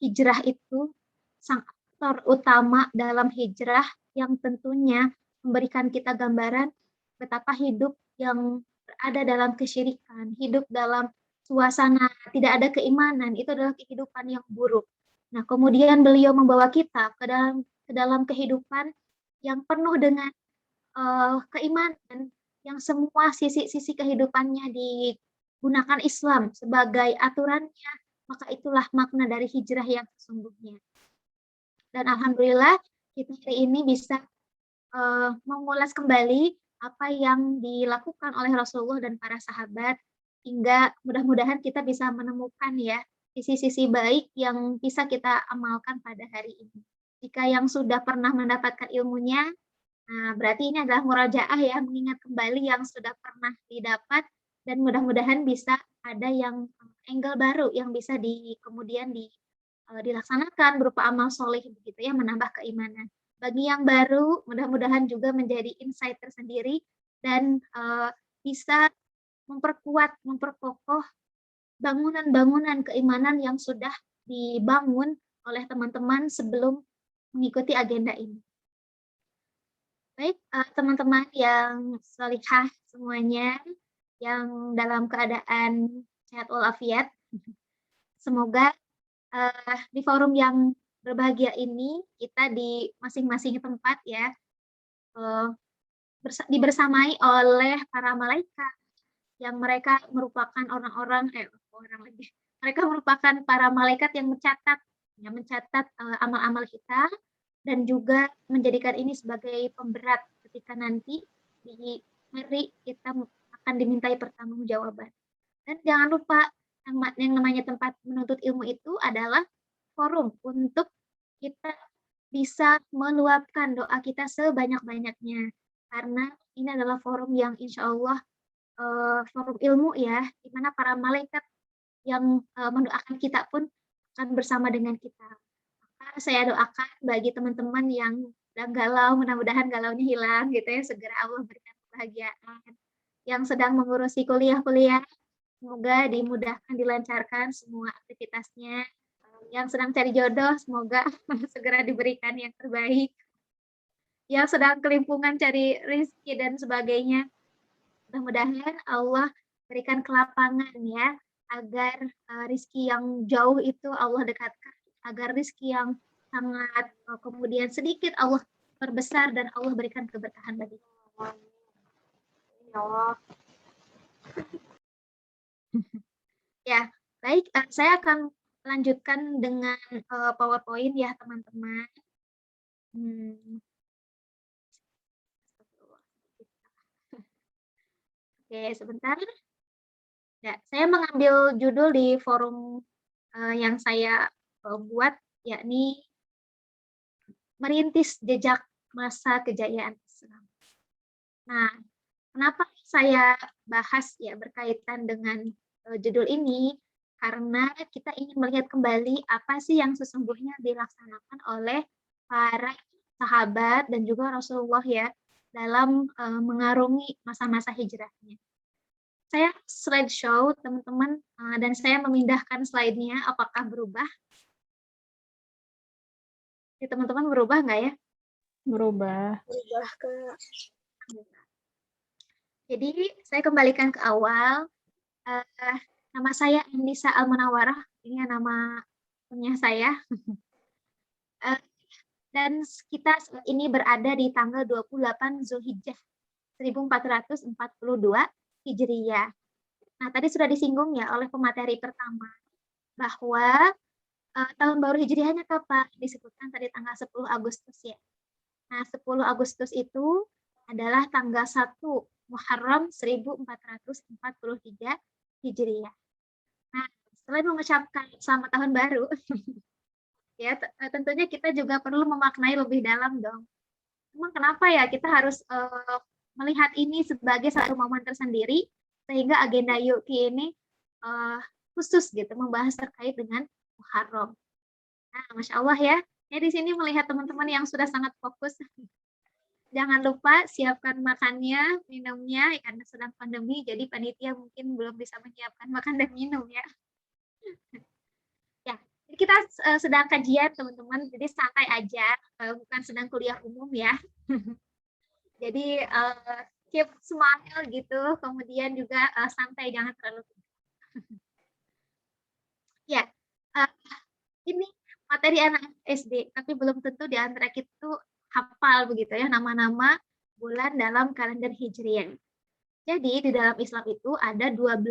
hijrah itu, sang aktor utama dalam hijrah yang tentunya memberikan kita gambaran betapa hidup yang berada dalam kesyirikan, hidup dalam suasana tidak ada keimanan, itu adalah kehidupan yang buruk. Nah, kemudian beliau membawa kita ke dalam kehidupan yang penuh dengan keimanan, yang semua sisi-sisi kehidupannya digunakan Islam sebagai aturannya, maka itulah makna dari hijrah yang sesungguhnya. Dan alhamdulillah kita hari ini bisa mengulas kembali apa yang dilakukan oleh Rasulullah dan para sahabat, hingga mudah-mudahan kita bisa menemukan ya sisi-sisi baik yang bisa kita amalkan pada hari ini. Jika yang sudah pernah mendapatkan ilmunya, nah, berarti ini adalah murajaah ya, mengingat kembali yang sudah pernah didapat, dan mudah-mudahan bisa ada yang angle baru yang bisa kemudian dilaksanakan berupa amal soleh begitu ya, menambah keimanan. Bagi yang baru, mudah-mudahan juga menjadi insight tersendiri dan bisa memperkokoh bangunan-bangunan keimanan yang sudah dibangun oleh teman-teman sebelum mengikuti agenda ini. Baik, teman-teman yang salihah semuanya, yang dalam keadaan sehat walafiat, semoga di forum yang berbahagia ini kita di masing-masing tempat ya dibersamai oleh para malaikat yang mereka merupakan mereka merupakan para malaikat yang mencatat amal-amal kita, dan juga menjadikan ini sebagai pemberat ketika nanti di hari kita akan dimintai pertanggungjawaban. Dan jangan lupa yang namanya tempat menuntut ilmu itu adalah forum untuk kita bisa meluapkan doa kita sebanyak-banyaknya, karena ini adalah forum yang insya Allah forum ilmu ya, di mana para malaikat yang mendoakan kita pun akan bersama dengan kita. Saya doakan bagi teman-teman yang sedang galau, mudah-mudahan galaunya hilang gitu ya, segera Allah berikan kebahagiaan. Yang sedang mengurusi kuliah-kuliah, semoga dimudahkan, dilancarkan semua aktivitasnya. Yang sedang cari jodoh, semoga segera diberikan yang terbaik. Yang sedang kelimpungan cari rezeki dan sebagainya, mudah-mudahan Allah berikan kelapangan ya, agar rezeki yang jauh itu Allah dekatkan, agar rezeki yang sangat kemudian sedikit Allah perbesar dan Allah berikan keberkahan bagi kita. Ya Allah. Ya, baik, saya akan lanjutkan dengan PowerPoint ya teman-teman. Oke, sebentar. Ya, saya mengambil judul di forum yang saya buat, yakni merintis jejak masa kejayaan Islam. Nah, kenapa saya bahas ya berkaitan dengan judul ini? Karena kita ingin melihat kembali apa sih yang sesungguhnya dilaksanakan oleh para sahabat dan juga Rasulullah ya dalam mengarungi masa-masa hijrahnya. Saya slideshow teman-teman, dan saya memindahkan slide-nya. Apakah berubah? Teman-teman berubah nggak ya? Berubah. Berubah, Kak. Jadi saya kembalikan ke awal. Nama saya Anissa Al-Munawarah, ini nama punya saya. Dan kita saat ini berada di tanggal 28 Zulhijjah 1442 Hijriyah. Nah, tadi sudah disinggung ya oleh pemateri pertama bahwa tahun baru Hijriahnya kapan? Disebutkan tadi tanggal 10 Agustus ya. Nah, 10 Agustus itu adalah tanggal 1 Muharram 1443 Hijriah. Nah, selain mengucapkan selamat tahun baru, ya tentunya kita juga perlu memaknai lebih dalam dong. Emang kenapa ya kita harus melihat ini sebagai satu momen tersendiri, sehingga agenda Yuki ini khusus gitu, membahas terkait dengan Muharram. Nah, Masya Allah ya, di sini melihat teman-teman yang sudah sangat fokus. Jangan lupa siapkan makannya, minumnya, karena sedang pandemi, jadi panitia mungkin belum bisa menyiapkan makan dan minum ya. Ya, kita sedang kajian teman-teman, jadi santai aja, bukan sedang kuliah umum ya. Jadi keep smile gitu, kemudian juga santai, jangan terlalu. Ya, ini materi anak SD, tapi belum tentu di antara kita tuh hafal begitu ya nama-nama bulan dalam kalender Hijriah. Jadi di dalam Islam itu ada 12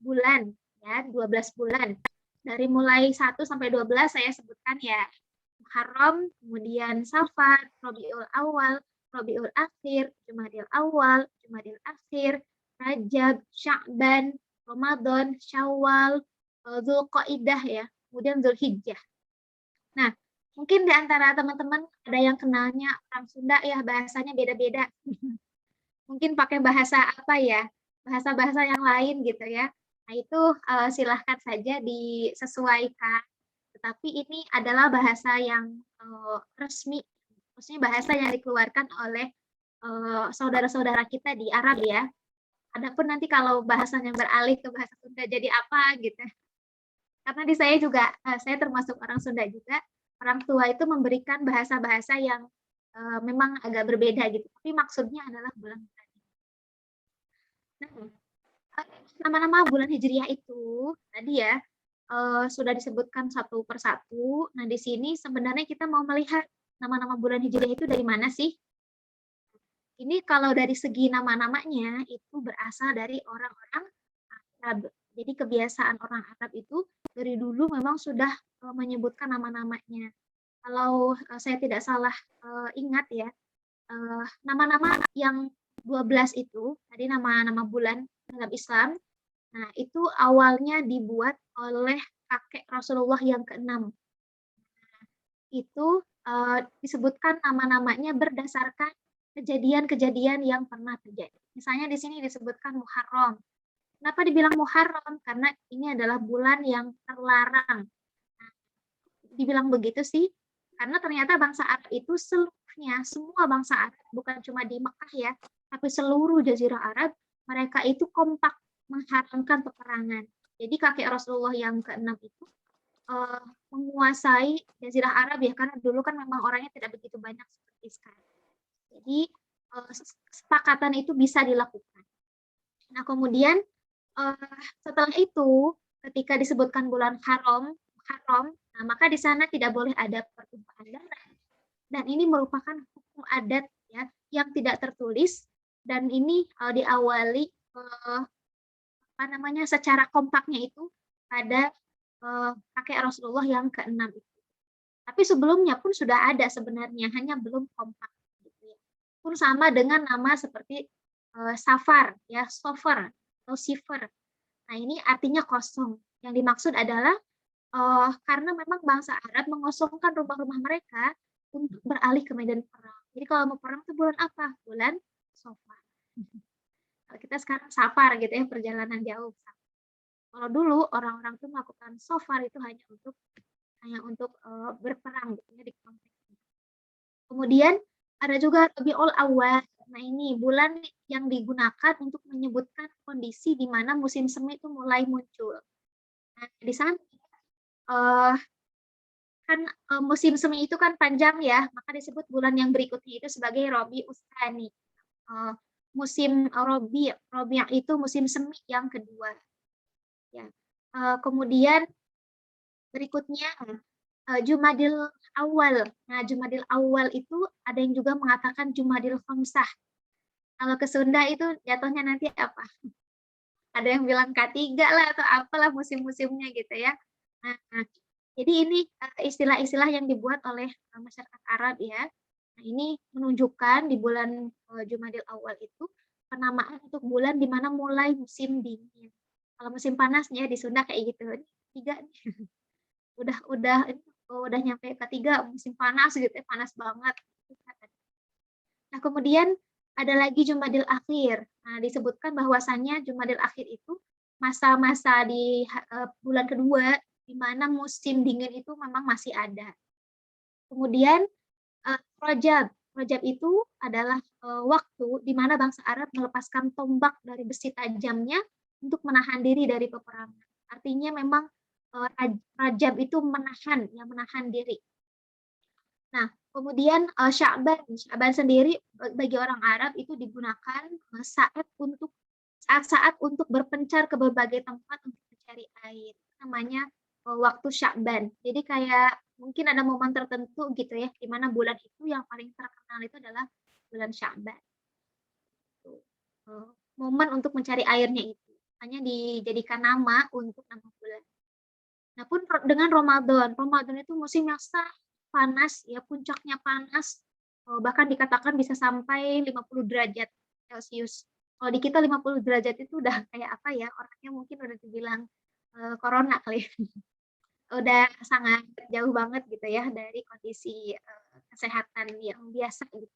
bulan ya, 12 bulan. Dari mulai 1 sampai 12 saya sebutkan ya. Muharram, kemudian Safar, Rabiul Awal, Rabiul Akhir, Jumadil Awal, Jumadil Akhir, Rajab, Sya'ban, Ramadan, Syawal, Dzulqa'dah ya, kemudian Zulhijjah. Nah, mungkin di antara teman-teman ada yang kenalnya orang Sunda ya, bahasanya beda-beda. Mungkin pakai bahasa apa ya, bahasa-bahasa yang lain gitu ya. Nah, itu silahkan saja disesuaikan. Tetapi ini adalah bahasa yang resmi, maksudnya bahasa yang dikeluarkan oleh saudara-saudara kita di Arab ya. Adapun nanti kalau bahasanya beralih ke bahasa Sunda jadi apa gitu. Karena di saya juga, saya termasuk orang Sunda juga, orang tua itu memberikan bahasa-bahasa yang memang agak berbeda gitu, tapi maksudnya adalah bulan tadi. Nah, nama-nama bulan Hijriah itu tadi ya sudah disebutkan satu persatu. Nah, di sini sebenarnya kita mau melihat nama-nama bulan Hijriah itu dari mana sih? Ini kalau dari segi nama-namanya itu berasal dari orang-orang Arab. Jadi kebiasaan orang Arab itu dari dulu memang sudah menyebutkan nama-namanya. Kalau saya tidak salah ingat ya, nama-nama yang 12 itu, tadi nama-nama bulan dalam Islam, nah itu awalnya dibuat oleh kakek Rasulullah yang ke-6. Itu disebutkan nama-namanya berdasarkan kejadian-kejadian yang pernah terjadi. Misalnya di sini disebutkan Muharram. Kenapa dibilang Muharram? Karena ini adalah bulan yang terlarang. Nah, dibilang begitu sih, karena ternyata bangsa Arab itu seluruhnya, semua bangsa Arab, bukan cuma di Mekah ya, tapi seluruh Jazirah Arab, mereka itu kompak mengharamkan peperangan. Jadi kakek Rasulullah yang ke-6 itu menguasai Jazirah Arab ya, karena dulu kan memang orangnya tidak begitu banyak seperti sekarang. Jadi kesepakatan itu bisa dilakukan. Nah kemudian setelah itu, ketika disebutkan bulan Haram, nah, maka di sana tidak boleh ada pertumpahan darah. Dan ini merupakan hukum adat ya yang tidak tertulis, dan ini diawali secara kompaknya itu pada kakek Rasulullah yang ke-6 itu. Tapi sebelumnya pun sudah ada sebenarnya, hanya belum kompak. Gitu ya. Pun sama dengan nama seperti Safar, ya, Sofar atau Sifar. Nah ini artinya kosong. Yang dimaksud adalah karena memang bangsa Arab mengosongkan rumah-rumah mereka untuk beralih ke medan perang. Jadi kalau mau perang itu bulan apa? Bulan Safar. Kalau kita sekarang Safar gitu ya, perjalanan jauh. Kalau dulu orang-orang itu melakukan Safar itu hanya untuk berperang gitu ya, di konteks. Kemudian ada juga Rabiul Awal. Nah ini bulan yang digunakan untuk menyebutkan kondisi di mana musim semi itu mulai muncul. Nah di sana kan musim semi itu kan panjang ya, maka disebut bulan yang berikutnya itu sebagai Rabiul Tsani. musim Rabi'. Rabi' itu musim semi yang kedua. Ya. Kemudian berikutnya Jumadil Awal. Nah, Jumadil Awal itu ada yang juga mengatakan Jumadil Khamsah. Kalau ke Sunda itu jatuhnya nanti apa? Ada yang bilang K3 lah atau apalah musim-musimnya gitu ya. Nah, jadi ini istilah-istilah yang dibuat oleh masyarakat Arab ya. Nah, ini menunjukkan di bulan Jumadil Awal itu penamaan untuk bulan di mana mulai musim dingin. Kalau musim panasnya di Sunda kayak gitu. Ini 3 nih. Udah nyampe K3 musim panas gitu ya, panas banget. Nah, kemudian ada lagi Jumadil Akhir. Nah, disebutkan bahwasannya Jumadil Akhir itu masa-masa di bulan kedua di mana musim dingin itu memang masih ada. Kemudian Rajab. Rajab itu adalah waktu di mana bangsa Arab melepaskan tombak dari besi tajamnya untuk menahan diri dari peperangan. Artinya memang Rajab itu menahan diri. Nah, kemudian Sya'ban sendiri bagi orang Arab itu digunakan saat untuk berpencar ke berbagai tempat untuk mencari air. Namanya waktu Sya'ban. Jadi kayak mungkin ada momen tertentu gitu ya, di mana bulan itu yang paling terkenal itu adalah bulan Sya'ban. Momen untuk mencari airnya itu hanya dijadikan nama untuk nama bulan. Nah, pun dengan Ramadan itu musim yang sangat panas ya, puncaknya panas, bahkan dikatakan bisa sampai 50 derajat Celcius. Kalau di kita 50 derajat itu udah kayak apa ya, orangnya mungkin udah dibilang corona kali. Udah sangat jauh banget gitu ya dari kondisi kesehatan yang biasa gitu.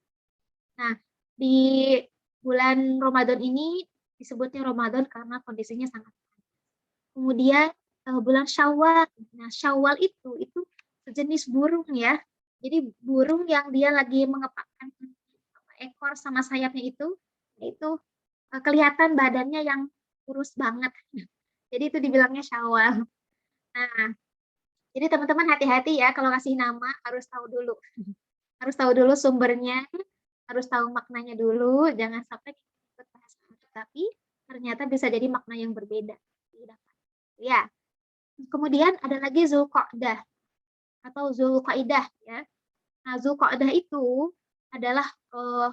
Nah, di bulan Ramadan ini disebutnya Ramadan karena kondisinya sangat panas. Kemudian bulan Syawal. Nah, Syawal itu sejenis burung ya. Jadi burung yang dia lagi mengepakkan ekor sama sayapnya itu kelihatan badannya yang kurus banget. Jadi itu dibilangnya Syawal. Nah, jadi teman-teman hati-hati ya kalau kasih nama, harus tahu dulu. Harus tahu dulu sumbernya, harus tahu maknanya dulu, jangan sampai ikut bahasa tapi ternyata bisa jadi makna yang berbeda. Ya. Kemudian ada lagi Zulqa'dah atau Zulqaidah ya. Nah, Zulqa'dah itu adalah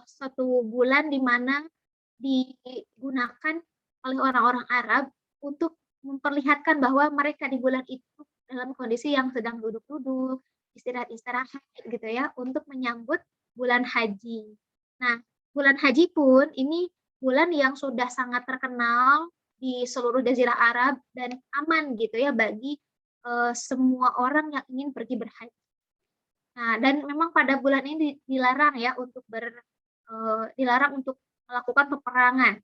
suatu bulan di mana digunakan oleh orang-orang Arab untuk memperlihatkan bahwa mereka di bulan itu dalam kondisi yang sedang duduk-duduk, istirahat-istirahat gitu ya, untuk menyambut bulan haji. Nah, bulan haji pun ini bulan yang sudah sangat terkenal di seluruh Jazirah Arab dan aman gitu ya bagi semua orang yang ingin pergi berhaji. Nah, dan memang pada bulan ini dilarang ya untuk dilarang untuk melakukan peperangan.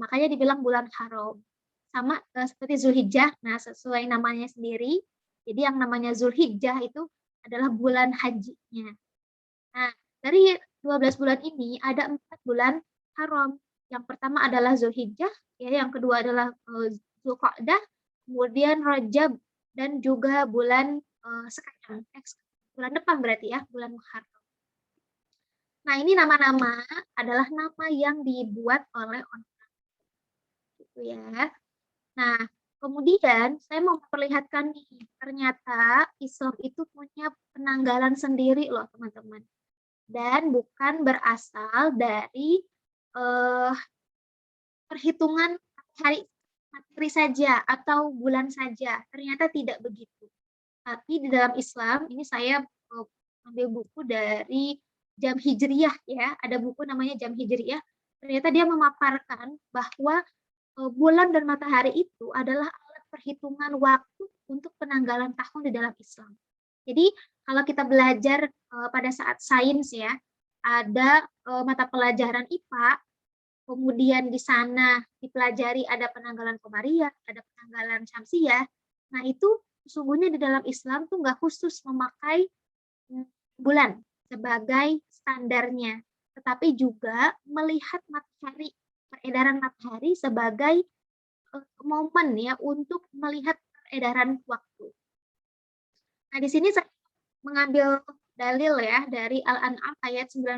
Makanya dibilang bulan haram. Sama seperti Zulhijjah. Nah, sesuai namanya sendiri. Jadi yang namanya Zulhijjah itu adalah bulan hajinya. Nah, dari 12 bulan ini ada 4 bulan haram. Yang pertama adalah Zulhijjah, ya, yang kedua adalah Zulqa'dah, kemudian Rajab, dan juga bulan sekarang, bulan depan berarti ya, bulan Muharram. Nah, ini nama-nama adalah nama yang dibuat oleh orang. Gitu ya. Nah, kemudian saya mau memperlihatkan nih, ternyata Islam itu punya penanggalan sendiri loh, teman-teman. Dan bukan berasal dari perhitungan hari saja atau bulan saja. Ternyata tidak begitu. Tapi di dalam Islam, ini saya ambil buku dari Jam Hijriyah ya. Ada buku namanya Jam Hijriyah. Ternyata dia memaparkan bahwa bulan dan matahari itu adalah alat perhitungan waktu untuk penanggalan tahun di dalam Islam. Jadi kalau kita belajar pada saat sains ya, ada mata pelajaran IPA, kemudian di sana dipelajari ada penanggalan Qamariyah, ada penanggalan Syamsiyah. Nah, itu sesungguhnya di dalam Islam tuh nggak khusus memakai bulan sebagai standarnya, tetapi juga melihat matahari, peredaran matahari sebagai momen ya untuk melihat peredaran waktu. Nah, di sini saya mengambil dalil ya dari Al-An'am ayat 96.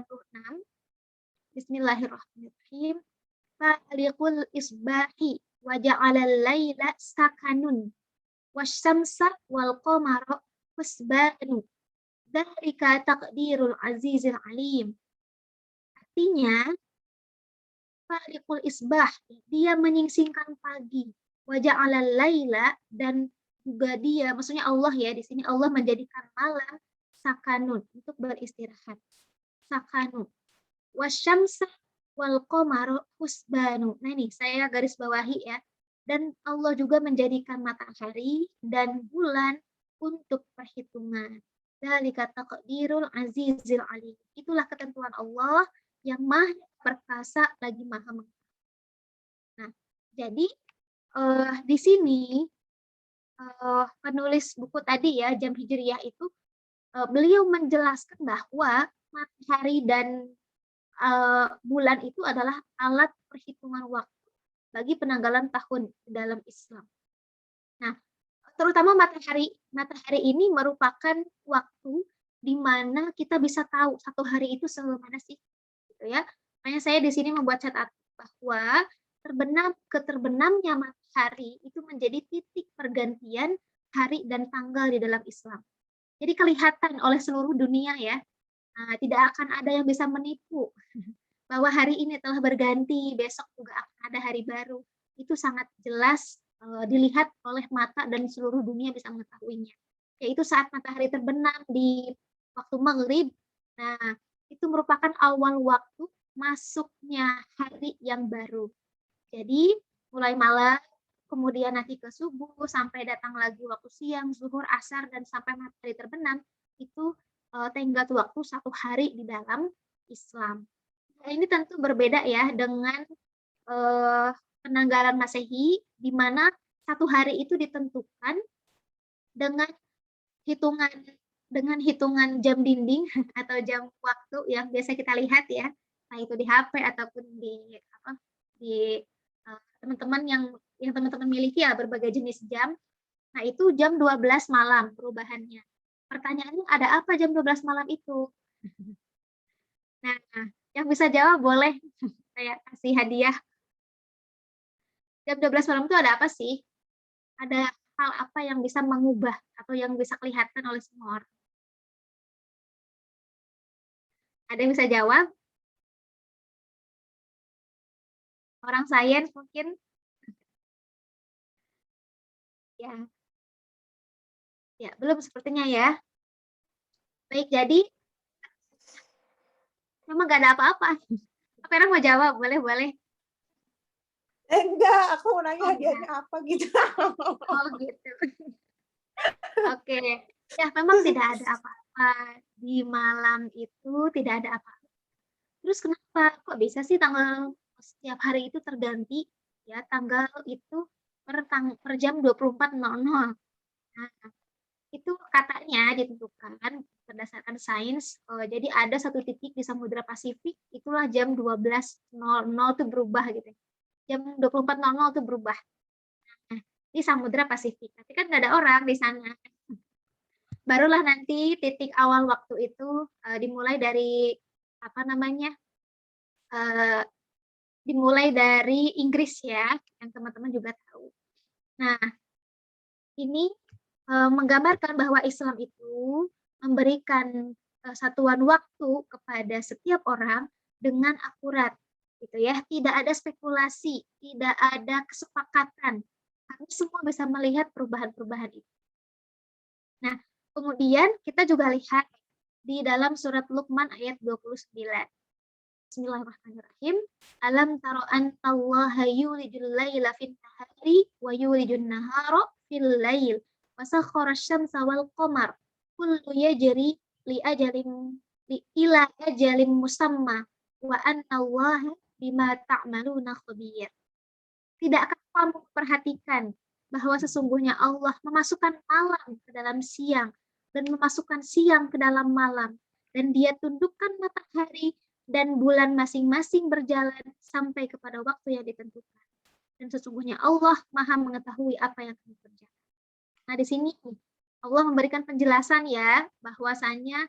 Bismillahirrahmanirrahim. Faliqul isbahi wa ja'alal laila sakanun wasyamsa wal qamara husbanu. Dzalika taqdirul azizil alim. Artinya, faliqul isbah, dia menyingsingkan pagi. Wa ja'alal laila, dan juga dia, maksudnya Allah ya, di sini Allah menjadikan malam sakanun, untuk beristirahat. Sakanun. Wasyamsa wal qamara husbanu. Nah ini saya garis bawahi ya. Dan Allah juga menjadikan matahari dan bulan untuk perhitungan. Dzalika taqdirul azizil alim. Itulah ketentuan Allah yang maha perkasa lagi maha mengetahui. Nah, jadi di sini penulis buku tadi ya, Jam Hijriyah itu, beliau menjelaskan bahwa matahari dan bulan itu adalah alat perhitungan waktu bagi penanggalan tahun dalam Islam. Nah, terutama matahari ini merupakan waktu di mana kita bisa tahu satu hari itu semana sih, gitu ya. Makanya saya di sini membuat catatan bahwa terbenamnya matahari itu menjadi titik pergantian hari dan tanggal di dalam Islam. Jadi kelihatan oleh seluruh dunia ya. Nah, tidak akan ada yang bisa menipu bahwa hari ini telah berganti, besok juga akan ada hari baru. Itu sangat jelas dilihat oleh mata dan seluruh dunia bisa mengetahuinya. Yaitu saat matahari terbenam di waktu maghrib. Nah, itu merupakan awal waktu masuknya hari yang baru. Jadi mulai malam, kemudian nanti ke subuh, sampai datang lagi waktu siang, zuhur, asar, dan sampai matahari terbenam, itu tenggat waktu satu hari di dalam Islam. Nah, ini tentu berbeda ya dengan penanggalan Masehi, di mana satu hari itu ditentukan dengan hitungan jam dinding atau jam waktu yang biasa kita lihat ya, nah itu di HP ataupun di teman-teman yang teman-teman miliki ya, berbagai jenis jam. Nah itu jam 12 malam perubahannya. Pertanyaannya, ada apa jam 12 malam itu? Nah, yang bisa jawab boleh saya kasih hadiah. Jam 12 malam itu ada apa sih? Ada hal apa yang bisa mengubah atau yang bisa kelihatan oleh semua orang? Ada yang bisa jawab? Orang sains mungkin? Ya. Ya, belum sepertinya ya. Baik, jadi memang nggak ada apa-apa. Apa yang mau jawab? Boleh. Enggak, aku mau nanya hadiahnya apa gitu. Oh gitu. Oke. Ya, memang tidak ada apa-apa. Di malam itu tidak ada apa-apa. Terus kenapa? Kok bisa sih tanggal setiap hari itu terganti? Ya, tanggal itu per jam 24.00. Nah, itu katanya ditentukan berdasarkan sains. Jadi ada satu titik di Samudra Pasifik, itulah jam 12.00 itu berubah gitu. Jam 24.00 itu berubah. Nah, di Samudra Pasifik. Tapi kan nggak ada orang di sana. Barulah nanti titik awal waktu itu dimulai dari dimulai dari Inggris ya, yang teman-teman juga tahu. Nah, ini menggambarkan bahwa Islam itu memberikan satuan waktu kepada setiap orang dengan akurat, gitu ya. Tidak ada spekulasi, tidak ada kesepakatan, karena semua bisa melihat perubahan-perubahan itu. Nah, kemudian kita juga lihat di dalam surat Luqman ayat 29. Bismillahirrahmanirrahim. Alam taro annallaha yulijul laila fin nahari wa yulijun nahara fil lail. Wasakhara syamsa wal qamar kullu yajri ila ajalin musamma wa annallaha bima ta'maluna khabir. Tidakkah kamu perhatikan bahwa sesungguhnya Allah memasukkan malam ke dalam siang dan memasukkan siang ke dalam malam, dan Dia tundukkan matahari dan bulan masing-masing berjalan sampai kepada waktu yang ditentukan. Dan sesungguhnya Allah Maha mengetahui apa yang kamu kerjakan. Nah, di sini Allah memberikan penjelasan ya, bahwasanya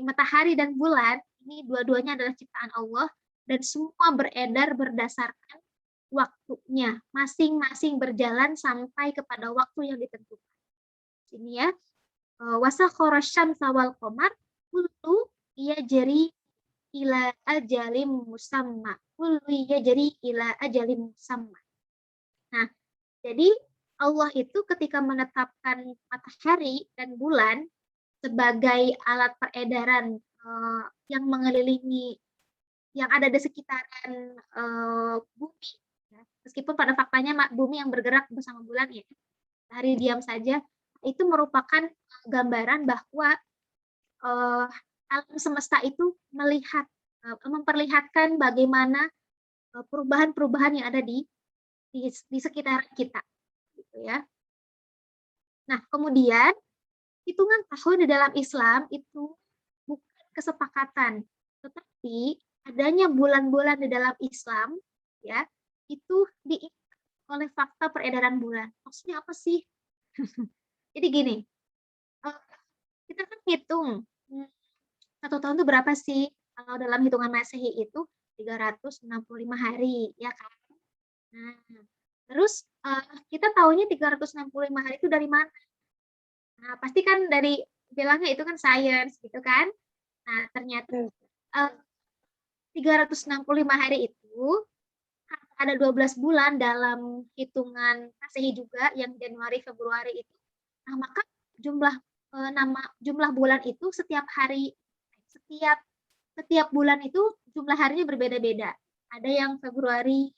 matahari dan bulan ini dua-duanya adalah ciptaan Allah dan semua beredar berdasarkan waktunya, masing-masing berjalan sampai kepada waktu yang ditentukan. Ini ya, wasakhara syamsa wal qamar kullu yajri ila ajalim musamma. Kullu yajri ila ajalim musamma. Nah, jadi Allah itu ketika menetapkan matahari dan bulan sebagai alat peredaran yang mengelilingi, yang ada di sekitaran bumi, ya. Meskipun pada faktanya bumi yang bergerak bersama bulan ya, hari diam saja, itu merupakan gambaran bahwa alam semesta itu melihat, memperlihatkan bagaimana perubahan-perubahan yang ada di sekitaran kita, gitu ya. Nah, kemudian hitungan tahun di dalam Islam itu bukan kesepakatan, tetapi adanya bulan-bulan di dalam Islam, ya, itu diikat oleh fakta peredaran bulan. Maksudnya apa sih? Jadi gini, kita kan hitung satu tahun itu berapa sih? Kalau dalam hitungan Masehi itu 365 hari, ya kan? Nah, terus kita tahunya 365 hari itu dari mana? Nah, pasti kan dari bilangnya itu kan sains gitu kan. Nah, ternyata 365 hari itu ada 12 bulan dalam hitungan Masehi juga yang Januari Februari itu. Nah, maka jumlah bulan itu setiap hari, setiap bulan itu jumlah harinya berbeda-beda. Ada yang Februari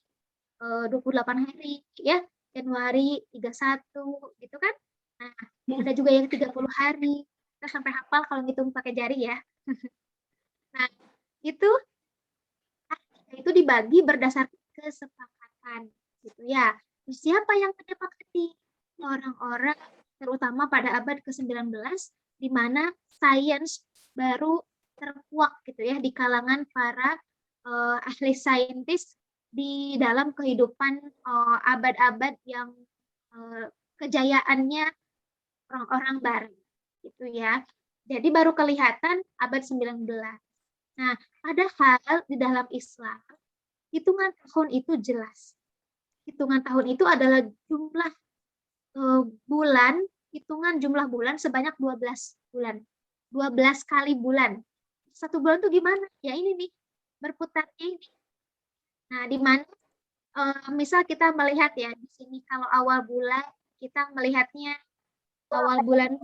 28 hari ya, Januari 31 gitu kan. Nah, ada juga yang 30 hari. Kita sampai hafal kalau ngitung pakai jari ya. Nah, itu dibagi berdasarkan kesepakatan gitu ya. Siapa yang menyepakati? Orang-orang terutama pada abad ke-19 di mana sains baru terkuak gitu ya di kalangan para ahli saintis di dalam kehidupan abad-abad yang kejayaannya orang-orang barat gitu ya. Jadi baru kelihatan abad 19. Nah, padahal di dalam Islam hitungan tahun itu jelas. Hitungan tahun itu adalah jumlah bulan, hitungan jumlah bulan sebanyak 12 bulan. 12 kali bulan. Satu bulan itu gimana? Ya ini nih, berputarnya ini. Nah, di mana misal kita melihat ya di sini kalau awal bulan kita melihatnya awal bulan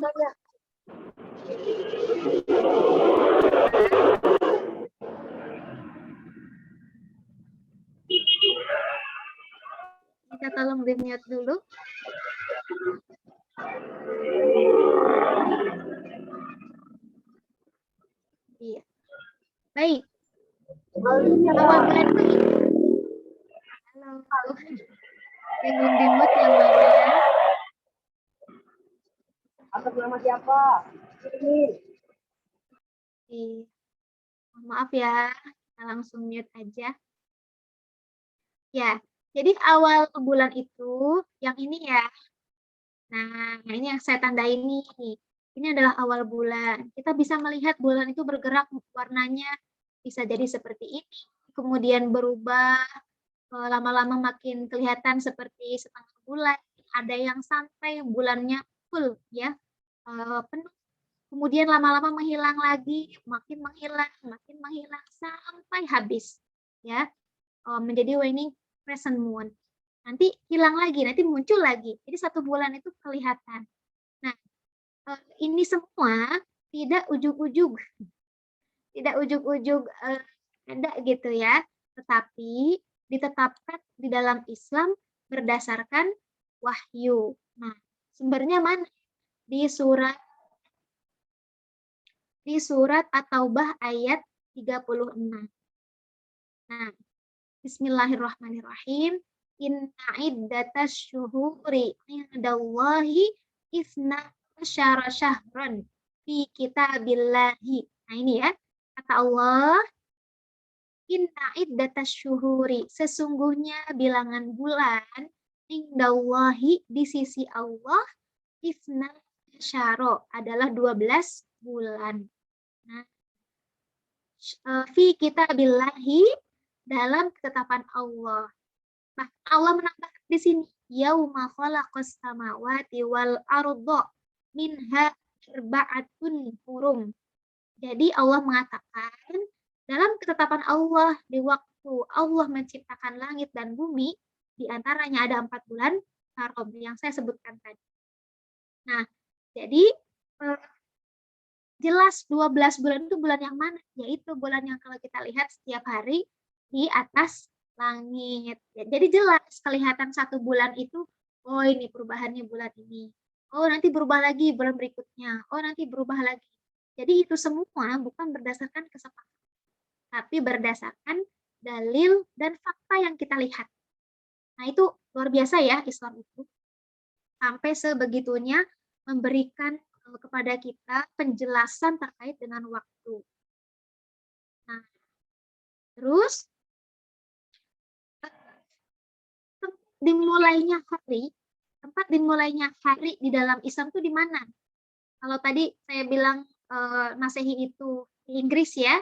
kita tolong di-mute dulu. Iya. Baik. Awal bulan halo. Yang belum di-mute yang mana? Atas nama siapa? Maaf ya, kita langsung mute aja. Ya, jadi awal bulan itu yang ini ya. Nah, ini yang saya tandai ini. Ini adalah awal bulan. Kita bisa melihat bulan itu bergerak warnanya bisa jadi seperti ini. Kemudian berubah, lama-lama makin kelihatan seperti setengah bulan. Ada yang sampai bulannya full ya, penuh. Kemudian lama-lama menghilang lagi, makin menghilang sampai habis ya, menjadi waning crescent moon. Nanti hilang lagi, nanti muncul lagi. Jadi satu bulan itu kelihatan. Nah, ini semua tidak ujug-ujug, ada gitu ya, tetapi ditetapkan di dalam Islam berdasarkan wahyu. Nah, sumbernya mana? Di surat At-Taubah ayat 36. Nah, bismillahirrahmanirrahim. Inna iddatas syuhuri indallahi isna asyara syahran fi kitabillahi. Nah, ini ya, kata Allah, inna iddatas syuhuri, sesungguhnya bilangan bulan indallahi di sisi Allah isna asyara adalah 12 bulan. Nah, fi kitabillahi, dalam ketetapan Allah. Nah, Allah menambah di sini, yauma khalaqas samawati wal arda minha arba'atun hurum. Jadi Allah mengatakan dalam ketetapan Allah di waktu Allah menciptakan langit dan bumi, di antaranya ada 4 bulan haram yang saya sebutkan tadi. Nah, jadi jelas 12 bulan itu bulan yang mana? Yaitu bulan yang kalau kita lihat setiap hari di atas langit. Ya, jadi jelas kelihatan 1 bulan itu, oh ini perubahannya bulan ini. Oh nanti berubah lagi bulan berikutnya. Oh nanti berubah lagi. Jadi itu semua bukan berdasarkan kesepakatan, tapi berdasarkan dalil dan fakta yang kita lihat. Nah itu luar biasa ya Islam itu. Sampai sebegitunya memberikan kepada kita penjelasan terkait dengan waktu. Nah, terus tempat dimulainya hari di dalam Islam itu di mana? Kalau tadi saya bilang Masehi itu di Inggris ya.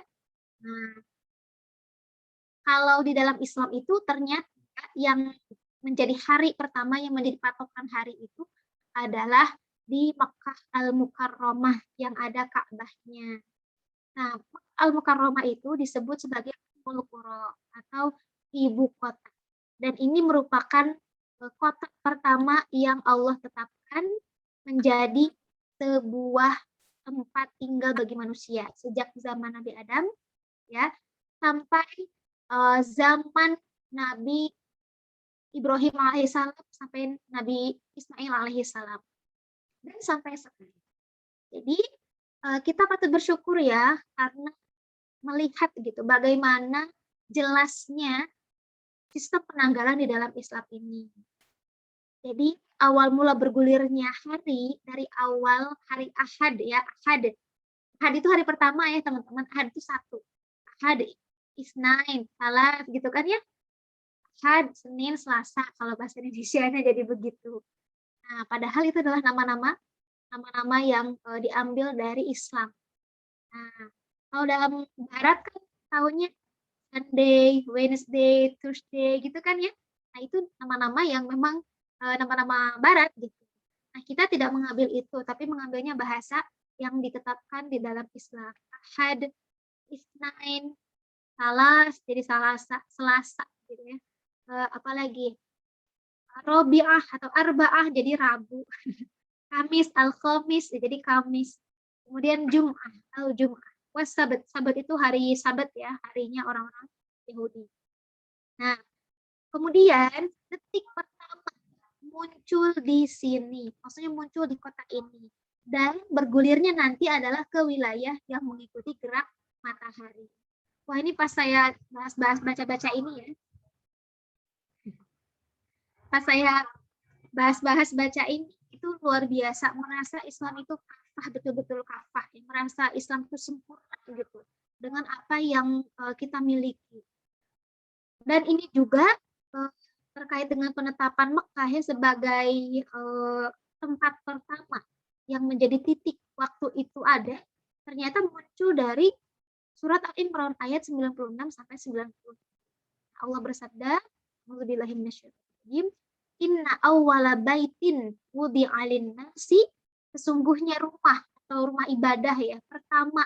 Nah, kalau di dalam Islam itu ternyata yang menjadi hari pertama yang menjadi patokan hari itu adalah di Mekah Al-Mukarramah yang ada Ka'bahnya. Nah, Al-Mukarramah itu disebut sebagai Ummul Qura atau ibu kota. Dan ini merupakan kota pertama yang Allah tetapkan menjadi sebuah tempat tinggal bagi manusia sejak zaman Nabi Adam ya sampai zaman Nabi Ibrahim alaihissalam sampai Nabi Ismail alaihissalam dan sampai sekarang. Jadi kita patut bersyukur ya karena melihat gitu bagaimana jelasnya sistem penanggalan di dalam Islam ini. Jadi awal mula bergulirnya hari dari awal hari Ahad ya, Ahad. Ahad itu hari pertama ya teman-teman, Ahad itu 1. Ahad, Isnain, Salat gitu kan ya. Ahad, Senin, Selasa kalau bahasa Indonesianya jadi begitu. Nah, padahal itu adalah nama-nama yang diambil dari Islam. Nah, kalau dalam barat kan tahunnya Sunday, Wednesday, Thursday gitu kan ya. Nah, itu nama-nama yang memang nama-nama barat gitu. Nah, kita tidak mengambil itu, tapi mengambilnya bahasa yang ditetapkan di dalam Islam. Ahad, Isnain, Salas, jadi Selasa gitu ya. Apalagi Robi'ah atau Arba'ah jadi Rabu. Kamis, Al-Khamis jadi Kamis. Kemudian Jum'ah, Al-Jum'ah. Sabat, Sabat itu hari Sabat ya, harinya orang-orang Yahudi. Nah, kemudian detik pertama muncul di sini, maksudnya muncul di kota ini. Dan bergulirnya nanti adalah ke wilayah yang mengikuti gerak matahari. Wah ini pas saya bahas-bahas baca-baca ini ya. Pas saya bahas-bahas baca ini, itu luar biasa. Merasa Islam itu kafah, betul-betul kafah. Ya. Merasa Islam itu sempurna gitu. Dengan apa yang kita miliki. Dan ini juga terkait dengan penetapan Mekah ya sebagai tempat pertama yang menjadi titik waktu itu ada, ternyata muncul dari surat Al-Imran ayat 96 sampai 90. Allah bersabda, "A'udzubillahi minasyaitonir rajim, inna awwala baitin wudi'a lin-nasi", sesungguhnya rumah atau rumah ibadah ya pertama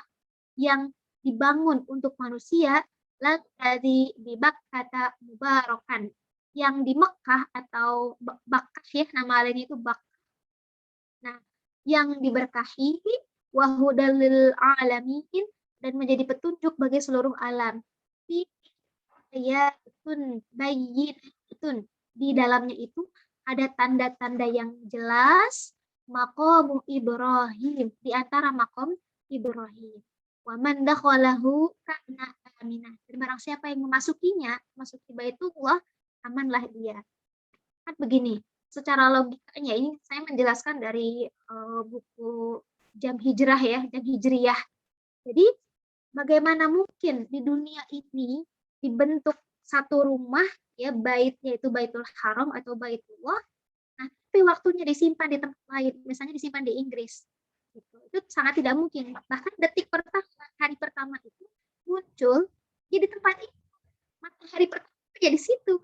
yang dibangun untuk manusia, ladzi bi Bakkata mubarakan, yang di Mekah atau Bakkah ya, nama lainnya itu Bakkah. Nah, yang diberkahi wa hudal lil alamin, dan menjadi petunjuk bagi seluruh alam. Fi ayatun bayyinatun, di dalamnya itu ada tanda-tanda yang jelas, maqam Ibrahim, di antara maqam Ibrahim. Wa man dakhalahu kana aminah. Dan barang siapa yang memasukinya, masuki Baitullah, amanlah dia. Kan begini, secara logikanya ini saya menjelaskan dari buku Jam Hijrah ya, Jam Hijriyah. Jadi bagaimana mungkin di dunia ini dibentuk satu rumah ya, baitnya itu Baitul Haram atau Baitullah, nah tapi waktunya disimpan di tempat lain, misalnya disimpan di Inggris. Itu sangat tidak mungkin. Bahkan detik pertama, hari pertama itu muncul ya di tempat itu. Matahari pertama ya di situ.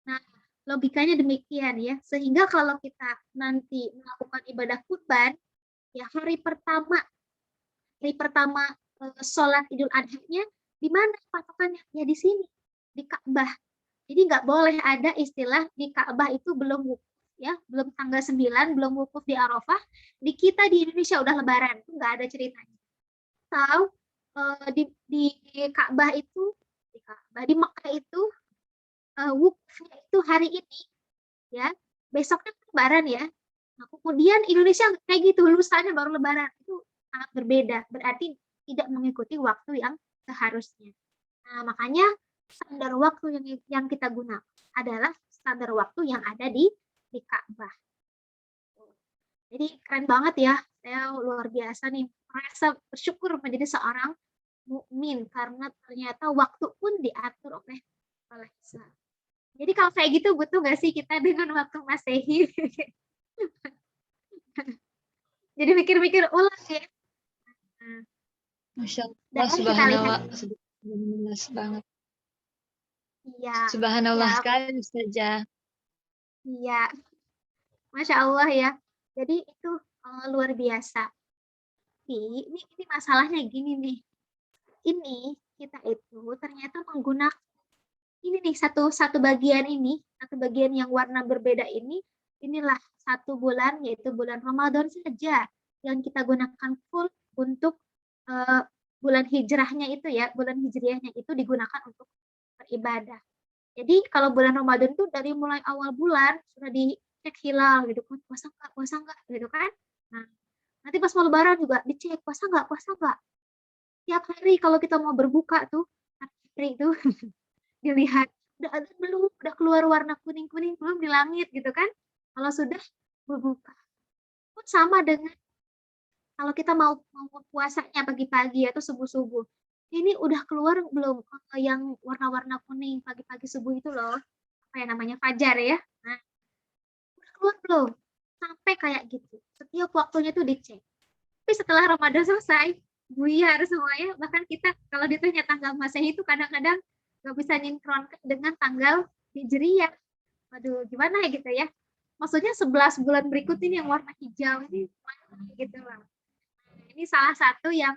Nah, logikanya demikian ya. Sehingga kalau kita nanti melakukan ibadah kurban, ya hari pertama sholat Idul Adha-nya di mana patokannya? Ya di sini, di Ka'bah. Jadi nggak boleh ada istilah di Ka'bah itu belum wukuf, ya, belum tanggal 9, belum wukuf di Arafah. Di kita di Indonesia udah Lebaran, itu nggak ada ceritanya. Atau di Ka'bah itu, di Mekah itu wukufnya itu hari ini, ya, besoknya Lebaran ya. Nah, kemudian Indonesia kayak gitu, lusanya baru Lebaran, itu sangat berbeda, berarti tidak mengikuti waktu yang seharusnya. Nah, makanya standar waktu yang kita gunakan adalah standar waktu yang ada di Ka'bah. Jadi keren banget ya, saya luar biasa nih, merasa bersyukur menjadi seorang mukmin karena ternyata waktu pun diatur oleh Islam. Jadi kalau kayak gitu butuh nggak sih kita dengan waktu Masehi? Jadi mikir-mikir ulang ya. Masya Allah, Dan kita lihat. subhanallah banget. Iya. Subhanallah ya, sekali saja. Iya. Masya Allah ya. Jadi itu luar biasa. Ini masalahnya gini nih. Ini kita itu ternyata menggunakan ini nih satu bagian ini, satu bagian yang warna berbeda ini, inilah satu bulan yaitu bulan Ramadan saja yang kita gunakan full untuk bulan hijrahnya itu ya, bulan hijriahnya itu digunakan untuk beribadah. Jadi kalau bulan Ramadan itu dari mulai awal bulan sudah dicek hilal gitu kan, puasa enggak gitu kan. Nah, nanti pas mau Lebaran juga dicek puasa enggak. Tiap hari kalau kita mau berbuka tuh, hari itu dilihat udah ada belum, udah keluar warna kuning-kuning belum di langit gitu kan. Kalau sudah berbuka. Pun sama dengan kalau kita mau puasanya pagi-pagi atau subuh-subuh. Ini udah keluar belum yang warna-warna kuning pagi-pagi subuh itu loh. Apa ya namanya fajar ya. Nah, udah keluar belum? Sampai kayak gitu. Setiap waktunya tuh dicek. Tapi setelah Ramadan selesai, buyar semuanya. Bahkan kita kalau ditanya tanggal Masehi itu kadang-kadang nggak bisa sinkronkan dengan tanggal Hijriyah. Waduh, gimana ya gitu ya? Maksudnya 11 bulan berikut ini yang warna hijau ini gitu loh. Ini salah satu yang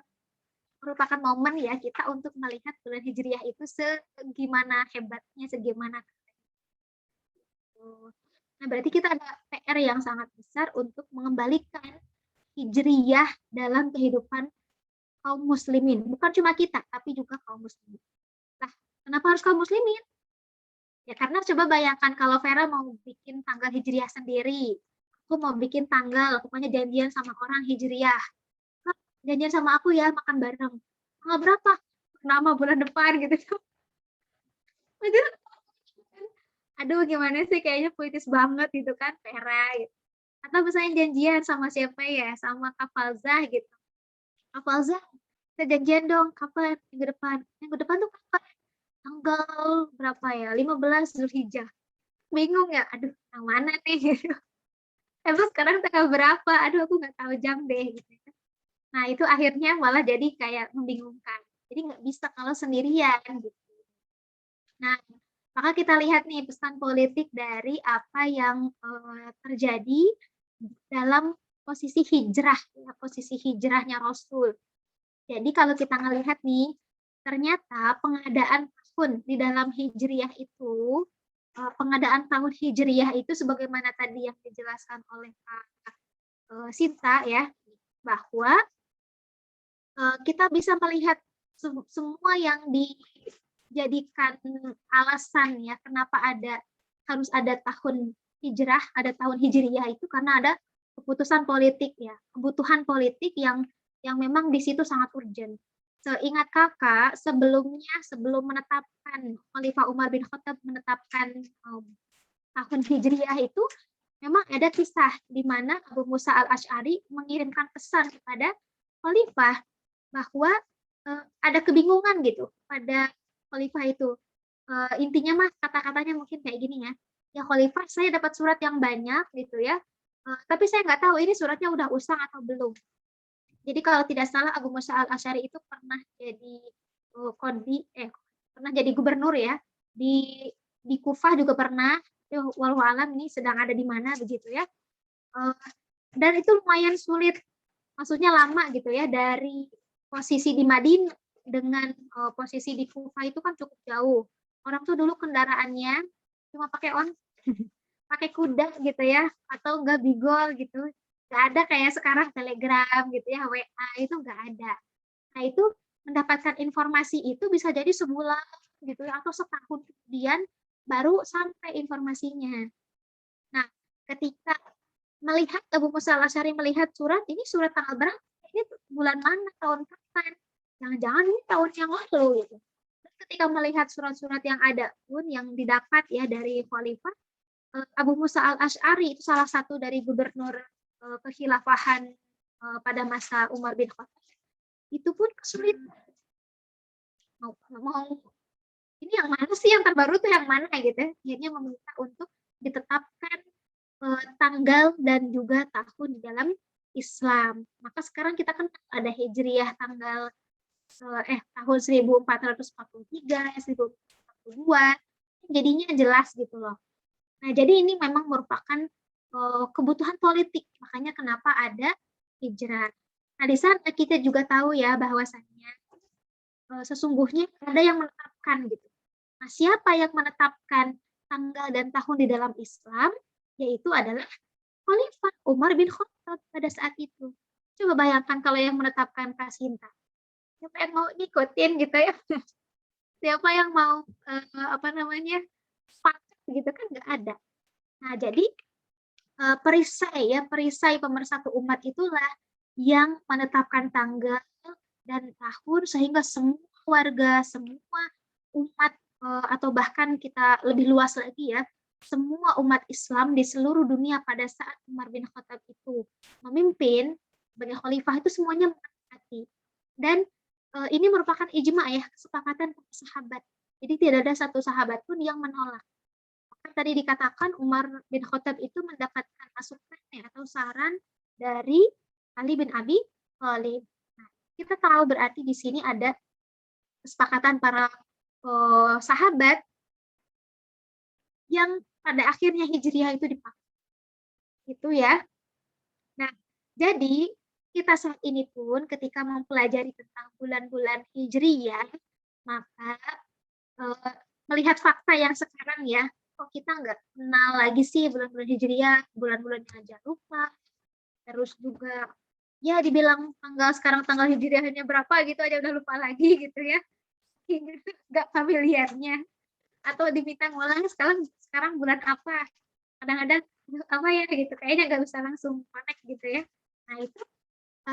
merupakan momen ya kita untuk melihat bulan Hijriyah itu segimana hebatnya, segimana. Nah, berarti kita ada PR yang sangat besar untuk mengembalikan Hijriyah dalam kehidupan kaum muslimin. Bukan cuma kita, tapi juga kaum muslimin. Nah, kenapa harus kaum muslimin? Ya karena coba bayangkan kalau Vera mau bikin tanggal Hijriyah sendiri. Aku mau bikin tanggal, pokoknya janjian sama orang Hijriyah. Janjian sama aku ya, makan bareng. Tanggal berapa? Nama bulan depan gitu. Aduh, gimana sih, kayaknya puitis banget gitu kan, Vera gitu. Atau misalnya janjian sama siapa ya, sama Kak Falzah gitu. Kak Falzah, kita janjian dong, kapan? Minggu depan. Minggu depan tuh kapan? Tanggal berapa ya? 15 Zulhijjah. Bingung ya, aduh, yang mana nih gitu. Emang sekarang tanggal berapa? Aduh, aku nggak tahu jam deh gitu. Nah, itu akhirnya malah jadi kayak membingungkan. Jadi nggak bisa kalau sendirian gitu. Nah, maka kita lihat nih pesan politik dari apa yang terjadi dalam posisi hijrah, ya, posisi hijrahnya Rasul. Jadi kalau kita ngelihat nih, ternyata pengadaan tahun di dalam hijriyah itu, pengadaan tahun hijriyah itu sebagaimana tadi yang dijelaskan oleh Pak Sinta ya, bahwa kita bisa melihat semua yang dijadikan alasan ya kenapa harus ada tahun hijrah, ada tahun hijriyah itu karena ada keputusan politik ya, kebutuhan politik yang memang di situ sangat urgent. Seingat kakak, sebelum menetapkan Khalifah Umar bin Khattab menetapkan tahun hijriyah itu memang ada kisah di mana Abu Musa al-Asy'ari mengirimkan pesan kepada Khalifah bahwa ada kebingungan gitu pada Khalifah itu. Intinya mah kata-katanya mungkin kayak gini ya. Ya Khalifah, saya dapat surat yang banyak gitu ya. Tapi saya nggak tahu ini suratnya udah usang atau belum. Jadi kalau tidak salah Abu Musa al-Asy'ari itu pernah jadi pernah jadi gubernur ya, di Kufah juga pernah, walau alam ini sedang ada di mana begitu ya. Dan itu lumayan sulit, maksudnya lama gitu ya, dari posisi di Madinah dengan posisi di Kufah itu kan cukup jauh. Orang tuh dulu kendaraannya cuma pakai pakai kuda gitu ya, atau enggak bigol gitu. Nggak ada kayak sekarang Telegram gitu ya, WA itu nggak ada. Nah itu mendapatkan informasi itu bisa jadi sebulan gitu ya, atau setahun kemudian baru sampai informasinya. Nah ketika melihat Abu Musa al-Asy'ari melihat surat ini, surat tanggal berapa? Ini bulan mana, tahun kapan? Jangan-jangan ini tahun yang lalu gitu. Dan ketika melihat surat-surat yang ada pun yang didapat ya dari khalifah, Abu Musa al-Asy'ari itu salah satu dari gubernur kekhilafahan pada masa Umar bin Khattab. Itu pun kesulitan. Mau ini yang mana sih, yang terbaru tuh yang mana gitu. Akhirnya meminta untuk ditetapkan tanggal dan juga tahun di dalam Islam. Maka sekarang kita kan ada Hijriyah tanggal tahun 1443, 1442. Jadinya jelas gitu loh. Nah, jadi ini memang merupakan kebutuhan politik, makanya kenapa ada hijrah. Nah, di sana kita juga tahu ya bahwasannya sesungguhnya ada yang menetapkan gitu. Nah, siapa yang menetapkan tanggal dan tahun di dalam Islam? Yaitu adalah Khalifah Umar bin Khattab pada saat itu. Coba bayangkan kalau yang menetapkan Kasinta. Siapa yang mau ngikutin gitu ya? Siapa yang mau sepakat gitu kan, nggak ada. Nah, jadi perisai pemersatu umat itulah yang menetapkan tanggal dan tahun sehingga semua warga, semua umat atau bahkan kita lebih luas lagi ya, semua umat Islam di seluruh dunia pada saat Umar bin Khattab itu memimpin sebagai khalifah itu semuanya menaati. Dan ini merupakan ijma ya, kesepakatan para sahabat. Jadi tidak ada satu sahabat pun yang menolak. Tadi dikatakan Umar bin Khattab itu mendapatkan masukan atau saran dari Ali bin Abi Thalib. Nah, kita tahu berarti di sini ada kesepakatan para sahabat yang pada akhirnya Hijriyah itu dipakai. Itu ya. Nah, jadi kita saat ini pun ketika mempelajari tentang bulan-bulan Hijriyah, maka melihat fakta yang sekarang ya, kok kita nggak kenal lagi sih bulan-bulan Hijriyah, bulan-bulan yang aja lupa. Terus juga ya dibilang sekarang tanggal Hijriyahnya berapa gitu aja udah lupa lagi gitu ya. Nggak familiarnya. Atau diminta ngulang sekarang bulan apa. Kadang-kadang apa ya gitu, kayaknya nggak bisa langsung connect gitu ya. Nah itu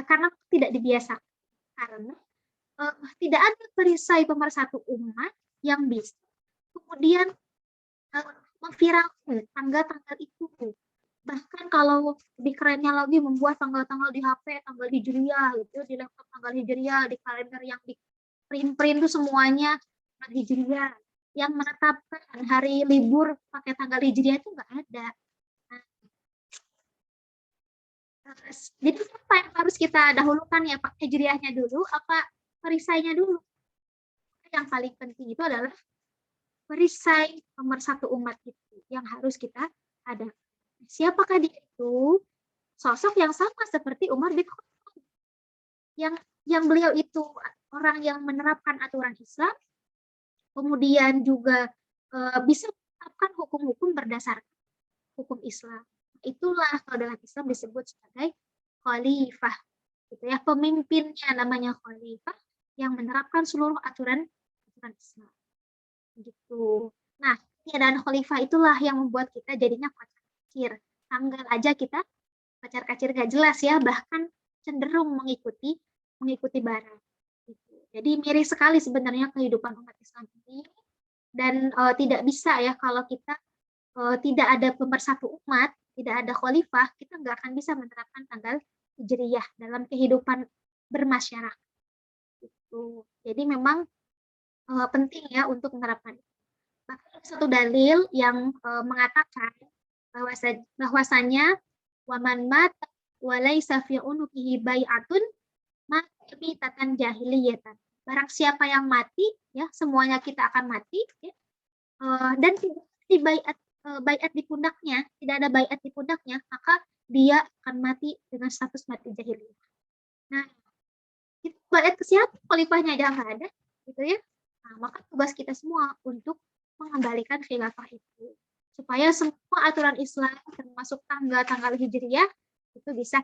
karena tidak dibiasakan. Karena tidak ada perisai pemersatu umat yang bisa kemudian memviralkan tanggal-tanggal itu. Bahkan kalau lebih kerennya lagi membuat tanggal-tanggal di HP, tanggal Hijriyah gitu, di laptop tanggal Hijriyah, di kalender yang di print-print itu semuanya tanggal Hijriyah. Yang menetapkan hari libur pakai tanggal Hijriyah itu nggak ada. Nah, jadi apa yang harus kita dahulukan ya, Pak? Hijriyahnya dulu apa perisainya dulu? Yang paling penting itu adalah perisai pemersatu umat itu yang harus kita ada. Siapakah dia itu? Sosok yang sama seperti Umar bin Khattab. Yang beliau itu orang yang menerapkan aturan Islam, kemudian juga bisa menetapkan hukum-hukum berdasarkan hukum Islam. Itulah kalau dalam Islam disebut sebagai khalifah. Gitu ya, pemimpinnya namanya khalifah yang menerapkan seluruh aturan Islam. Gitu. Nah, keadaan khalifah itulah yang membuat kita jadinya kocar-kacir. Tanggal aja kita kocar-kacir gak jelas ya, bahkan cenderung mengikuti barat. Gitu. Jadi miris sekali sebenarnya kehidupan umat Islam ini, dan tidak bisa ya kalau kita tidak ada pemersatu umat, tidak ada khalifah, kita nggak akan bisa menerapkan tanggal Hijriyah dalam kehidupan bermasyarakat. Gitu. Jadi memang penting ya untuk menerapkan itu. Bahkan satu dalil yang mengatakan bahwasanya waman mata walaisa fi unuqihi bai'atun ma'mitatan jahiliyatan. barang siapa yang mati, ya semuanya kita akan mati, ya, dan tidak di baiat di pundaknya, tidak ada baiat di pundaknya, maka dia akan mati dengan status mati jahiliyah. Nah, itu baiat ke siapa? Khalifahnya aja nggak ada, gitu ya. Nah, maka tugas kita semua untuk mengembalikan khilafah itu, supaya semua aturan Islam, termasuk tanggal-tanggal hijriyah, itu bisa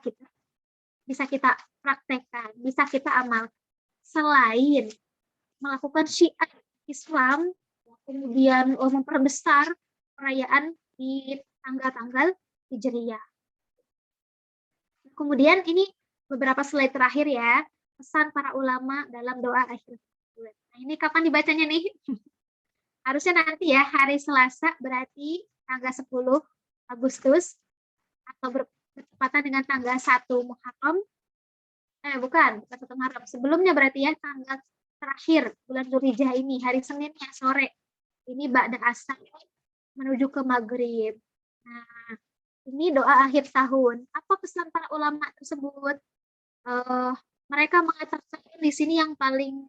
kita praktekkan, bisa kita amal. Selain melakukan syiar Islam, kemudian memperbesar perayaan di tanggal-tanggal hijriyah. Kemudian ini beberapa slide terakhir ya, pesan para ulama dalam doa akhir tahun. Nah, ini kapan dibacanya nih? Harusnya nanti ya, hari Selasa, berarti tanggal 10 Agustus, atau bertepatan dengan tanggal 1 Muharram. Bukan 1 Muharram. Sebelumnya berarti ya, tanggal terakhir bulan Dzulhijjah ini, hari Seninnya sore. Ini ba'da asar menuju ke maghrib. Nah, ini doa akhir tahun. Apa pesan para ulama tersebut? Mereka mengatakan di sini yang paling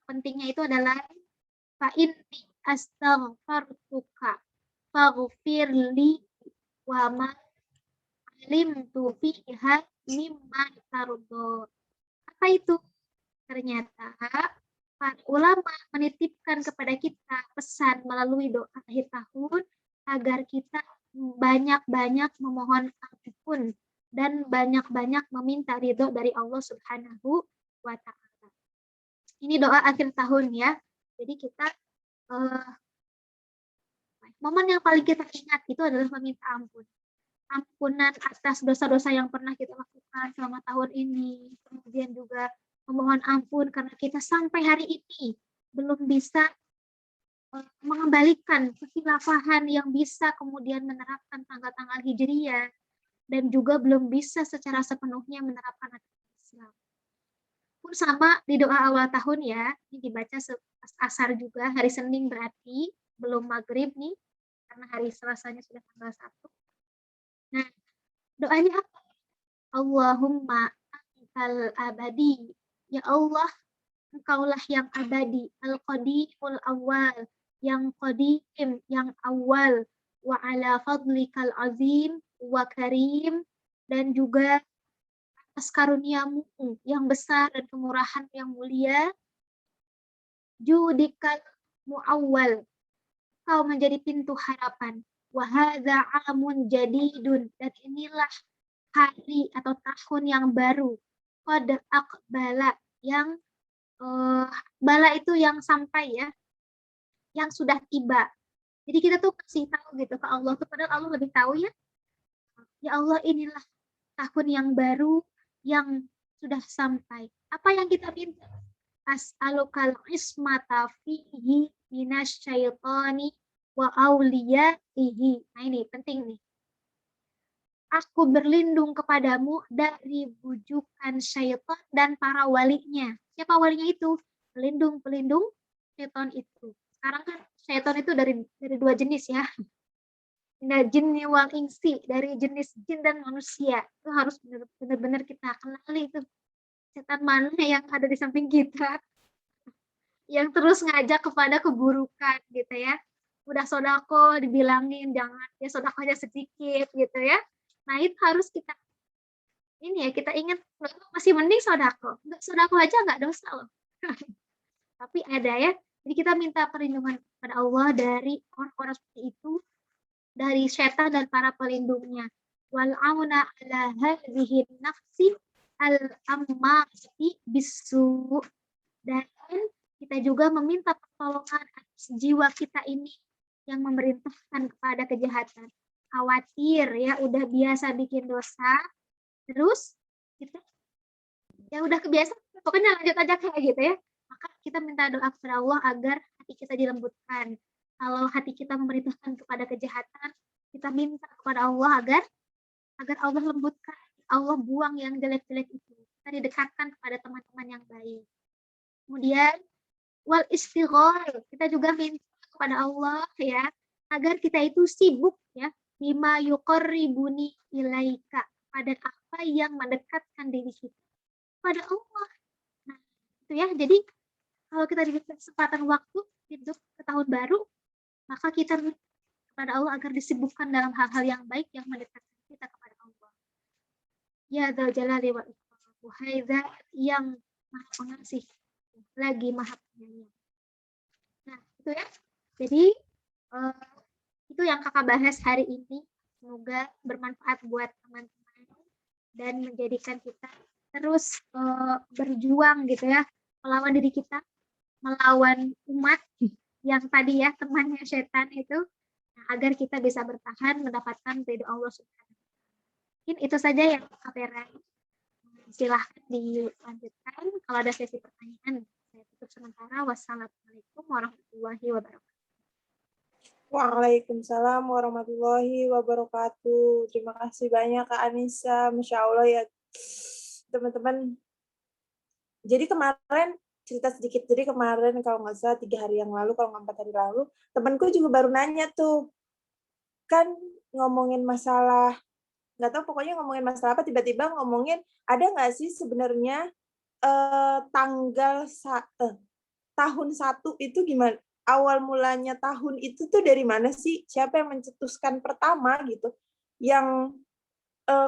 pentingnya itu adalah fa inni astaghfartuka faghfirli wa ma alimtu fiha mimma tardo. Apa itu? Ternyata para ulama menitipkan kepada kita pesan melalui doa akhir tahun agar kita banyak-banyak memohon ampun dan banyak-banyak meminta ridho dari Allah Subhanahu wa Ta'ala. Ini doa akhir tahun ya. Jadi kita momen yang paling kita ingat itu adalah meminta ampun. Ampunan atas dosa-dosa yang pernah kita lakukan selama tahun ini. Kemudian juga memohon ampun karena kita sampai hari ini belum bisa mengembalikan kekhilafan yang bisa kemudian menerapkan tanggal-tanggal hijriyah, dan juga belum bisa secara sepenuhnya menerapkan aturan Islam. Pun sama di doa awal tahun ya, ini dibaca asar juga, hari Senin berarti belum maghrib nih, karena hari Selasanya sudah tanggal 1. Nah, doanya apa? Allahumma antal abadi. Ya Allah, Engkaulah yang abadi, al-qadimul awal, yang qadim, yang awal, wa ala fadlikal azim wa karim, dan juga atas karuniamu yang besar dan kemurahan yang mulia, judikal muawwal, Kau menjadi pintu harapan, wa hadza amun jadidun, dan inilah hari atau tahun yang baru, qad aqbala, yang bala itu yang sampai ya, yang sudah tiba. Jadi kita tuh kasih tahu gitu ke Allah, padahal Allah lebih tahu ya. Ya Allah, inilah tahun yang baru yang sudah sampai. Apa yang kita minta? As'alukal ismata fihi minasyaitani wa awliyaihi. Nah ini penting nih. Aku berlindung kepadamu dari bujukan syaitan dan para walinya. Siapa walinya itu? Pelindung-pelindung syaitan itu. Sekarang kan syaitan itu dari 2 jenis ya. Nah, jinni wal insi, dari jenis jin dan manusia. Itu harus benar-benar kita kenali itu. Setan mana yang ada di samping kita. Yang terus ngajak kepada keburukan gitu ya. Udah sodako dibilangin jangan, ya sodakonya sedikit gitu ya. Nah, itu harus kita ini ya, kita ingat masih mending sodako. Enggak sodako aja nggak dosa loh. Tapi ada ya. Jadi kita minta perlindungan kepada Allah dari orang-orang seperti itu, dari setan dan para pelindungnya. Wal auna ala hadhihi nafsi al-ammarati bisu. Dan kita juga meminta pertolongan atas jiwa kita ini yang memerintahkan kepada kejahatan. Khawatir ya, udah biasa bikin dosa, terus kita ya udah kebiasaan, pokoknya lanjut aja kayak gitu ya. Maka kita minta doa kepada Allah agar hati kita dilembutkan. Kalau hati kita memerintahkan kepada kejahatan, kita minta kepada Allah agar Allah lembutkan, Allah buang yang jelek-jelek itu. Kita didekatkan kepada teman-teman yang baik. Kemudian wal istighfar, kita juga minta kepada Allah ya, agar kita itu sibuk ya, bima yuqarribuni ilaika, pada apa yang mendekatkan diri kita pada Allah. Nah, itu ya. Jadi kalau kita diberi kesempatan waktu hidup ke tahun baru, maka kita kepada Allah agar disibukkan dalam hal-hal yang baik yang mendekatkan kita kepada Allah. Ya Dzal Jalali wal Ikram, wahai Zat yang Maha Pengasih lagi Maha Penyayang. Nah, itu ya. Jadi itu yang kakak bahas hari ini. Semoga bermanfaat buat teman-teman dan menjadikan kita terus berjuang gitu ya, melawan diri kita, melawan umat yang tadi ya temannya setan itu, agar kita bisa bertahan mendapatkan ridho Allah Subhanahu. Mungkin itu saja yang Vera. Silahkan dilanjutkan. Kalau ada sesi pertanyaan, saya tutup sementara. Wassalamualaikum warahmatullahi wabarakatuh. Waalaikumsalam warahmatullahi wabarakatuh. Terima kasih banyak Kak Anissa. Masya Allah ya teman-teman. Jadi kemarin cerita sedikit. Jadi kemarin kalau nggak salah 3 hari yang lalu, kalau nggak 4 hari lalu, temanku juga baru nanya tuh. Kan ngomongin masalah, nggak tahu pokoknya ngomongin masalah apa, tiba-tiba ngomongin ada nggak sih sebenarnya tahun 1 itu gimana? Awal mulanya tahun itu tuh dari mana sih? Siapa yang mencetuskan pertama gitu? Yang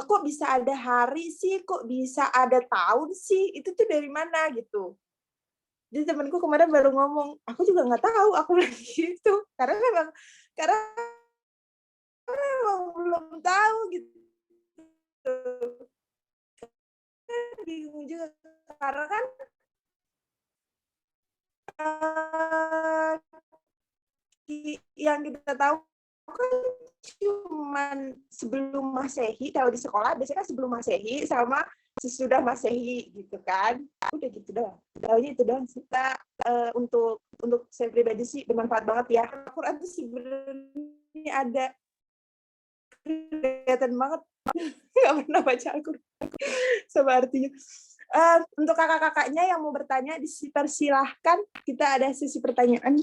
kok bisa ada hari sih? Kok bisa ada tahun sih? Itu tuh dari mana gitu? Jadi temanku kemarin baru ngomong, aku juga nggak tahu, aku bilang gitu. Karena memang belum tahu gitu. Bingung juga karena kan yang kita tahu kan cuman sebelum Masehi, kalau di sekolah biasanya kan sebelum Masehi sama sesudah Masehi gitu kan. Udah gitu doang. Tahunya itu doang sih. Kita untuk saya pribadi sih bermanfaat banget ya. Al-Quran itu sebenarnya ada kelihatan banget. Nggak pernah baca Al-Quran sama artinya. Untuk kakak-kakaknya yang mau bertanya, dipersilahkan. Kita ada sesi pertanyaan.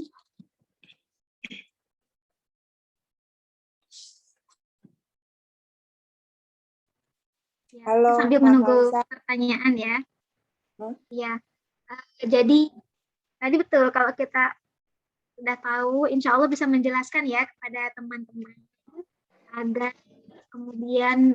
Ya, Halo, sambil menunggu pertanyaan ya. Ya, jadi tadi betul kalau kita sudah tahu, insya Allah bisa menjelaskan ya kepada teman-teman agar kemudian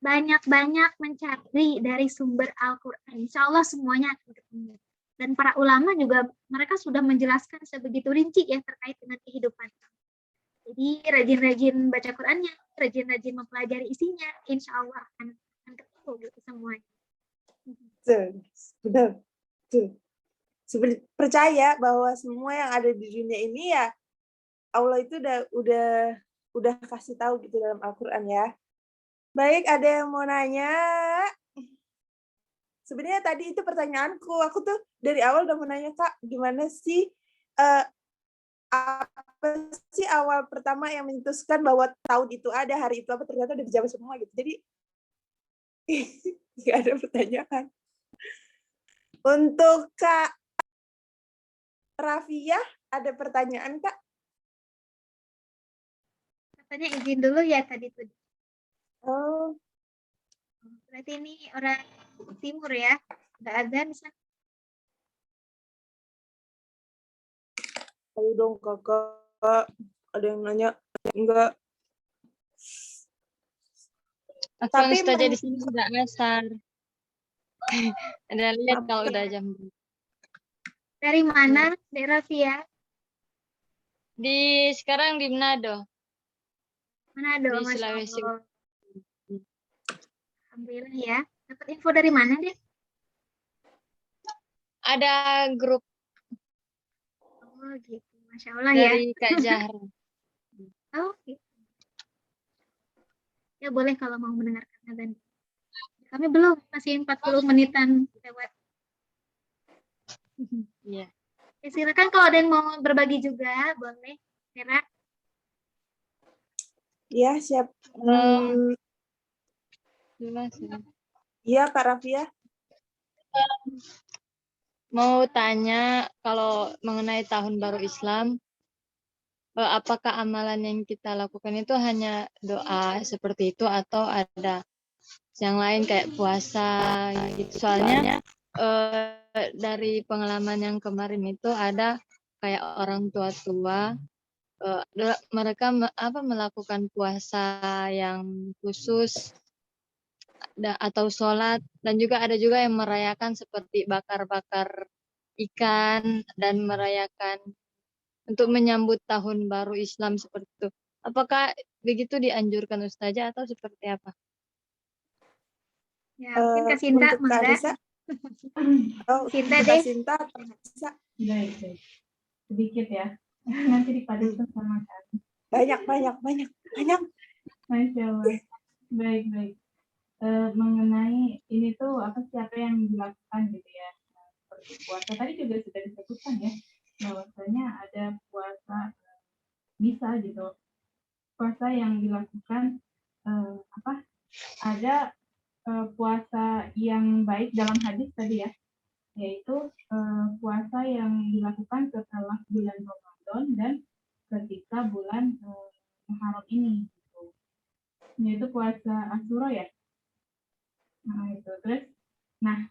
banyak-banyak mencari dari sumber Al-Quran. Insya Allah semuanya akan ketemu. Dan para ulama juga mereka sudah menjelaskan sebegitu rinci ya terkait dengan kehidupan. Jadi rajin-rajin baca Qurannya, rajin-rajin mempelajari isinya, insya Allah akan ketemu gitu semuanya. Benar. Percaya bahwa semua yang ada di dunia ini ya Allah itu udah kasih tahu gitu dalam Al-Quran ya. Baik, ada yang mau nanya? Sebenarnya tadi itu pertanyaanku. Aku tuh dari awal udah mau nanya, Kak, gimana sih apa sih awal pertama yang mencetuskan bahwa tahun itu ada, hari itu apa, ternyata udah dijawab semua gitu. Jadi nggak ada pertanyaan. Untuk Kak Rafia, ada pertanyaan, Kak? Katanya izin dulu ya tadi tuh. Oh. Berarti ini orang timur ya? Nggak azan misalnya. Ayo dong kakak, ada yang nanya? Enggak. Tapi saja di sini sudah asar. Ada lihat kalau udah jam. Dari mana, daerah Via? Sekarang di Manado. Manado, di Masya Sulawesi. Allah. Alhamdulillah ya. Dapat info dari mana deh? Ada grup. Oh gitu, Masya Allah ya. Dari Kak Zahra. Oh gitu. Ya boleh kalau mau mendengarkan azan. Kami belum, masih 40 menitan lewat. Iya. Ya, silakan kalau ada yang mau berbagi juga, boleh. Vera. Iya, siap. Iya, Kak Rafia. Mau tanya kalau mengenai tahun baru Islam, apakah amalan yang kita lakukan itu hanya doa seperti itu atau ada yang lain kayak puasa gitu? Soalnya dari pengalaman yang kemarin itu ada kayak orang tua-tua mereka melakukan puasa yang khusus atau sholat, dan juga ada juga yang merayakan seperti bakar-bakar ikan dan merayakan untuk menyambut tahun baru Islam seperti itu. Apakah begitu dianjurkan Ustazah atau seperti apa? Ya, mungkin Kak Sinta, untuk Kak Anissa, Sinta Kak deh. Sinta atau Kak Anissa? Baik. Sedikit ya. Nanti dipadukan sama kami. Banyak. Masya Allah. Baik. Mengenai ini tuh siapa yang dilakukan gitu ya, seperti puasa tadi juga sudah disebutkan ya, bahwasanya ada puasa bisa gitu, puasa yang dilakukan ada puasa yang baik dalam hadis tadi ya, yaitu puasa yang dilakukan setelah bulan Ramadan dan ketika bulan Muharram ini gitu. Yaitu puasa Asyura ya. Nah, itu terus. Nah,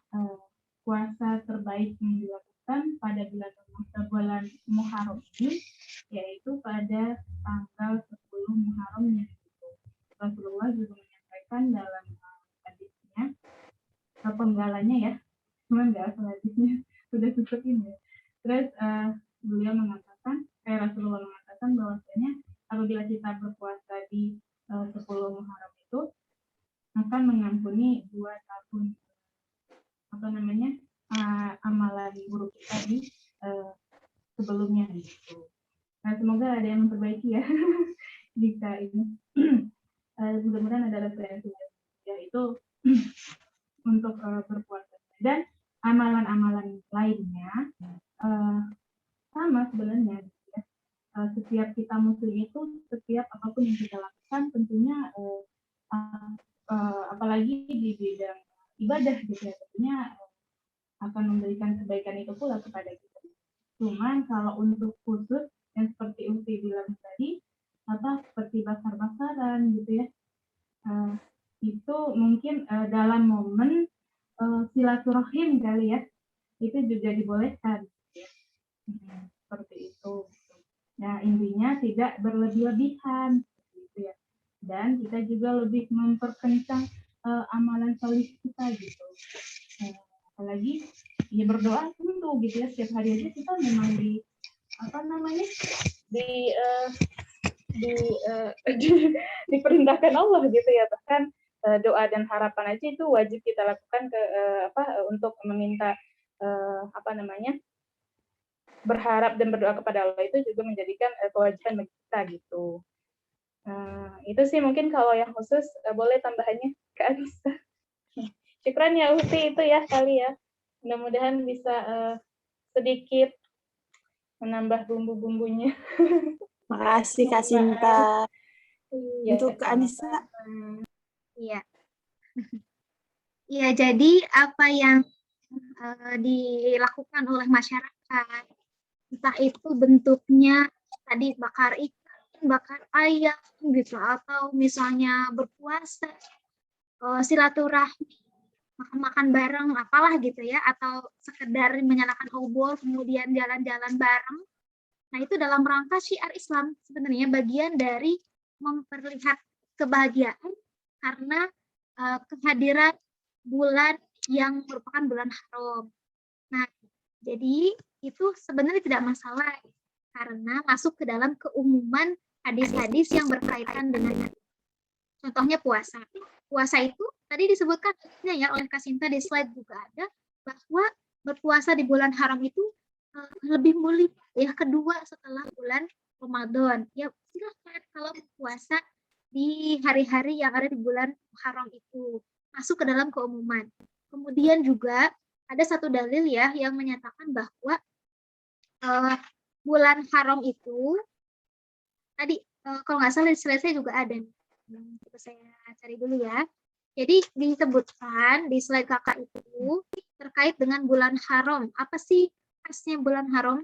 puasa terbaik yang dilakukan pada bulan Muharram ini yaitu pada tanggal 10 Muharramnya gitu. Rasulullah juga menyampaikan dalam hadisnya, penggalanya ya, cuma nggak asal hadisnya, sudah tutup ini ya. Terus Rasulullah mengatakan bahwasanya apabila kita berpuasa di 10 Muharram itu akan mengampuni 2 tahun amalan buruk kita di sebelumnya gitu. Nah, semoga ada yang memperbaiki ya jika ini mudah-mudahan ada referensinya, yaitu untuk berpuasa dan amalan-amalan lainnya sama sebenarnya ya. Setiap kita muslim itu, setiap apapun yang kita lakukan tentunya apalagi di bidang ibadah gitu ya, tentunya akan memberikan kebaikan itu pula kepada kita. Cuman kalau untuk khusus yang seperti Uti bilang tadi, seperti bakar-bakaran gitu ya, itu mungkin dalam momen silaturahim kali ya, itu juga dibolehkan ya. Seperti itu. Nah, intinya tidak berlebih-lebihan gitu ya. Dan kita juga lebih memperkencang amalan solih kita gitu. Apalagi ya berdoa tentu gitu ya, setiap hari aja kita memang diperintahkan Allah gitu ya, bahkan doa dan harapan aja itu wajib kita lakukan untuk meminta berharap dan berdoa kepada Allah, itu juga menjadikan kewajiban bagi kita gitu. Itu sih mungkin kalau yang khusus, boleh tambahannya Kak Anissa. Syukran ya Uti, itu ya kali ya. Mudah-mudahan bisa sedikit menambah bumbu-bumbunya. Makasih Kak Sinta. Untuk Kak Anissa. Iya. Iya, jadi apa yang dilakukan oleh masyarakat, entah itu bentuknya tadi bakar ikan, bakar ayam gitu, atau misalnya berpuasa, silaturahmi, makan bareng, apalah gitu ya, atau sekedar menyalakan obor kemudian jalan-jalan bareng. Nah, itu dalam rangka syiar Islam sebenarnya, bagian dari memperlihat kebahagiaan karena kehadiran bulan yang merupakan bulan haram. Nah, jadi itu sebenarnya tidak masalah karena masuk ke dalam keumuman hadis-hadis yang berkaitan dengan, contohnya puasa. Puasa itu tadi disebutkan ya oleh Kak Sinta, di slide juga ada bahwa berpuasa di bulan haram itu lebih mulia ya, kedua setelah bulan Ramadan. Ya silahkan kalau puasa di hari-hari yang ada di bulan haram itu, masuk ke dalam keumuman. Kemudian juga ada satu dalil ya yang menyatakan bahwa bulan haram itu tadi kalau nggak salah di slide saya juga ada. Coba saya cari dulu ya. Jadi disebutkan di slide kakak itu terkait dengan bulan haram. Apa sih khasnya bulan haram?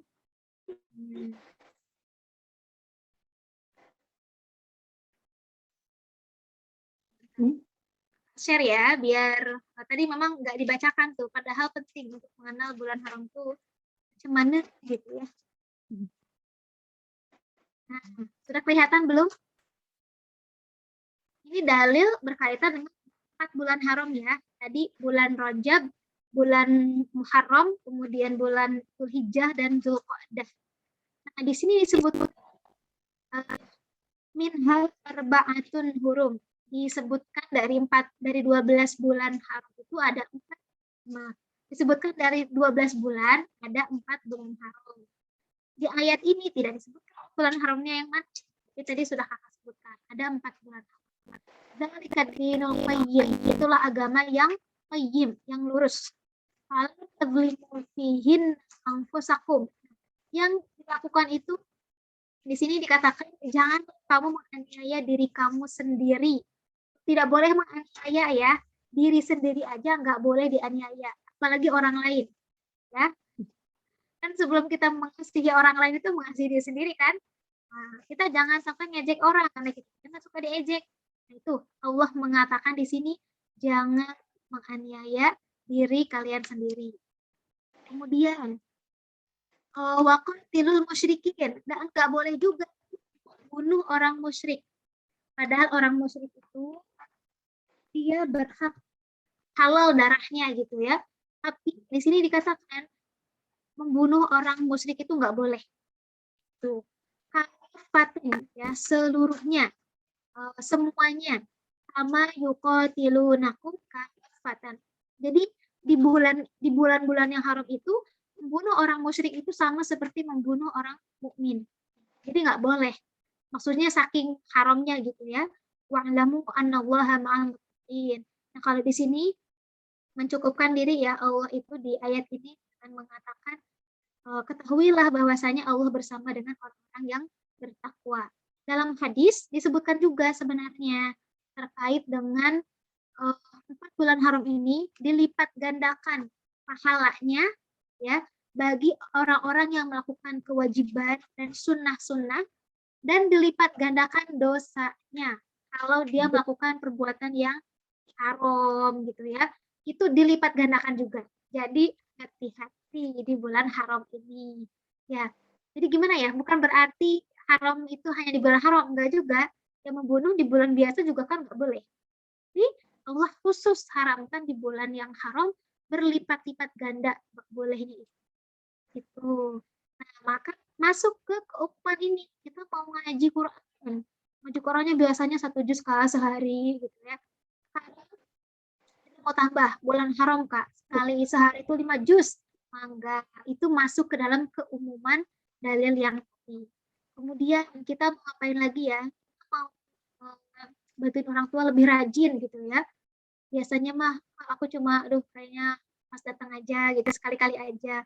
share ya, biar tadi memang nggak dibacakan tuh, padahal penting untuk mengenal bulan haram tuh macam mana gitu ya. Nah, sudah kelihatan belum? Ini dalil berkaitan dengan 4 bulan haram ya. Tadi bulan Rajab, bulan Muharram, kemudian bulan Dzulhijjah dan Dzulqa'dah. Nah, di sini disebut minhal arba'atun hurum. Disebutkan dari 12 bulan haram itu ada 4. Nah, disebutkan dari 12 bulan ada 4 bulan haram. Di ayat ini tidak disebutkan bulan haramnya yang mana. Jadi tadi sudah kakak sebutkan ada 4 bulan haram. Dzalika dinul qayyim, itulah agama yang qayyim, yang lurus. Fala tadzlimu fihin anfusakum. Yang dilakukan itu di sini dikatakan jangan kamu menganiaya diri kamu sendiri. Tidak boleh menganiaya ya. Diri sendiri aja nggak boleh dianiaya, apalagi orang lain. Ya. Kan sebelum kita mengasihi orang lain itu mengasihi diri sendiri kan. Nah, kita jangan sampai ngejek orang karena kita suka diejek. Nah, itu Allah mengatakan di sini jangan menganiaya diri kalian sendiri. Kemudian waqatilul musyrikin, dan nggak boleh juga bunuh orang musyrik. Padahal orang musyrik itu dia berhak halal darahnya gitu ya. Tapi di sini dikatakan membunuh orang musyrik itu nggak boleh. Tuh, kafatin ya, seluruhnya, semuanya, sama yuqatilunakum kafatan. Jadi di bulan-bulan yang haram itu membunuh orang musyrik itu sama seperti membunuh orang mukmin. Jadi nggak boleh. Maksudnya saking haramnya gitu ya. Wa'lamu annallaha ma'al muttaqin. Nah, kalau di sini mencukupkan diri ya Allah itu di ayat ini dengan mengatakan ketahuilah bahwasanya Allah bersama dengan orang-orang yang bertakwa. Dalam hadis disebutkan juga sebenarnya terkait dengan 4 bulan haram ini dilipat gandakan pahalanya ya bagi orang-orang yang melakukan kewajiban dan sunnah-sunnah, dan dilipat gandakan dosanya kalau dia melakukan perbuatan yang haram gitu ya, itu dilipat gandakan juga. Jadi hati-hati di bulan haram ini ya. Jadi gimana ya, bukan berarti haram itu hanya di bulan haram, enggak juga. Yang membunuh di bulan biasa juga kan enggak boleh. Jadi Allah khusus haramkan di bulan yang haram berlipat-lipat ganda bolehnya itu. Nah, maka masuk ke keumuman ini, kita mau ngaji Quran. Ngaji Qurannya biasanya 1 juz sehari gitu ya. Kita mau tambah bulan haram Kak, sekali sehari itu 5 juz. Mangga, itu masuk ke dalam keumuman dalil yang tadi. Kemudian kita mau ngapain lagi ya? Mau bantuin orang tua lebih rajin gitu ya. Biasanya mah aku cuma kayaknya pas datang aja gitu, sekali-kali aja.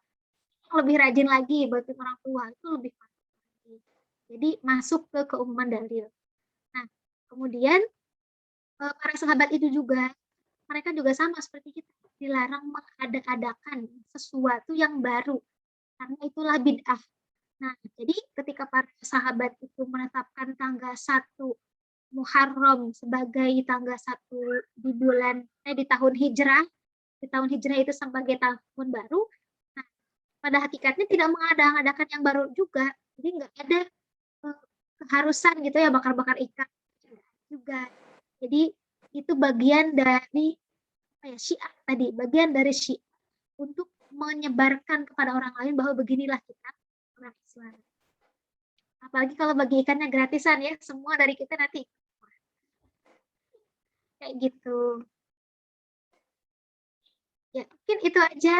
Lebih rajin lagi bantuin orang tua itu lebih lagi. Jadi masuk ke keumuman dalil. Nah, kemudian para sahabat itu juga mereka juga sama seperti kita, dilarang mengada-adakan sesuatu yang baru karena itulah bid'ah. Nah, jadi ketika para sahabat itu menetapkan tanggal 1 Muharram sebagai tanggal 1 di tahun hijrah, di tahun hijrah itu sebagai tahun baru. Nah, pada hakikatnya tidak mengada-adakan yang baru juga. Jadi nggak ada keharusan gitu ya bakar-bakar ikan juga. Jadi itu bagian dari syiar tadi, bagian dari syiar untuk menyebarkan kepada orang lain bahwa beginilah kita orang Islam. Apalagi kalau bagi ikannya gratisan ya, semua dari kita nanti kayak gitu. Ya, mungkin itu aja.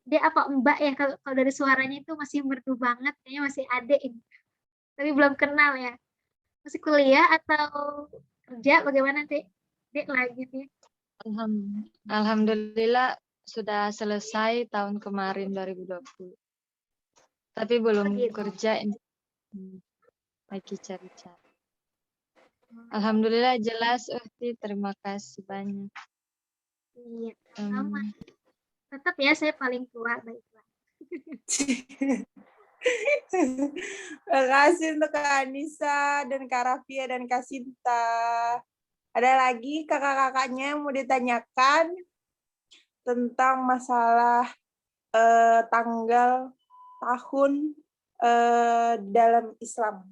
Dia apa Mbak ya, kalau dari suaranya itu masih merdu banget, kayaknya masih adek ini. Tapi belum kenal ya. Masih kuliah atau kerja, bagaimana Dek? Dek lagi nih. Alhamdulillah sudah selesai tahun kemarin 2020. Tapi belum kerja, lagi cari-cari. Alhamdulillah jelas, Uhti. Terima kasih banyak. Iya, sama. Tetap ya saya paling tua, baiklah. Terima kasih untuk Kak Anissa dan Kak Rafia dan Kak Sinta. Ada lagi kakak-kakaknya yang mau ditanyakan tentang masalah tanggal tahun dalam Islam?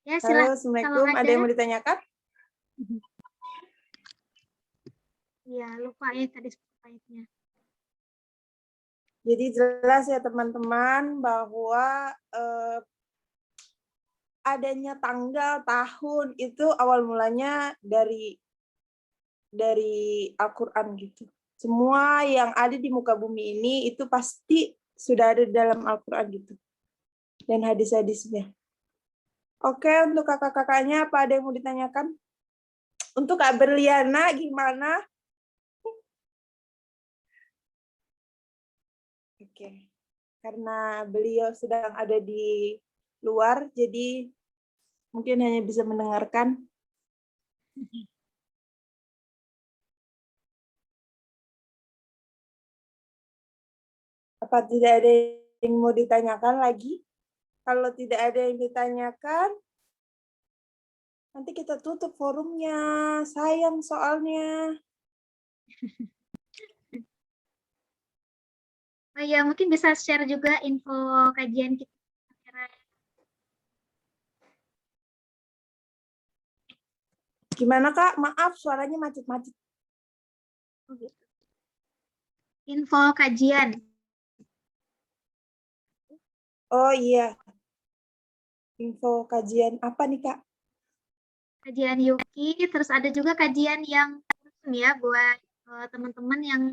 Ya, Halo, silakan. Assalamualaikum. Kalau Ada yang mau ditanyakan? Ya, lupa ya tadi slide-nya. Jadi jelas ya teman-teman bahwa adanya tanggal, tahun itu awal mulanya dari Al-Quran gitu. Semua yang ada di muka bumi ini itu pasti sudah ada dalam Al-Quran gitu. Dan hadis-hadisnya. Oke, untuk kakak-kakaknya apa ada yang mau ditanyakan? Untuk Kak Berliana gimana? Oke. Karena beliau sedang ada di luar, jadi mungkin hanya bisa mendengarkan. Apa tidak ada yang mau ditanyakan lagi? Kalau tidak ada yang ditanyakan, nanti kita tutup forumnya. Sayang soalnya. Oh ya, mungkin bisa share juga info kajian kita. Gimana Kak? Maaf, suaranya macet-macet. Oh, gitu. Info kajian. Oh iya. Info kajian apa nih Kak? Kajian Yuki, terus ada juga kajian yang ya buat teman-teman yang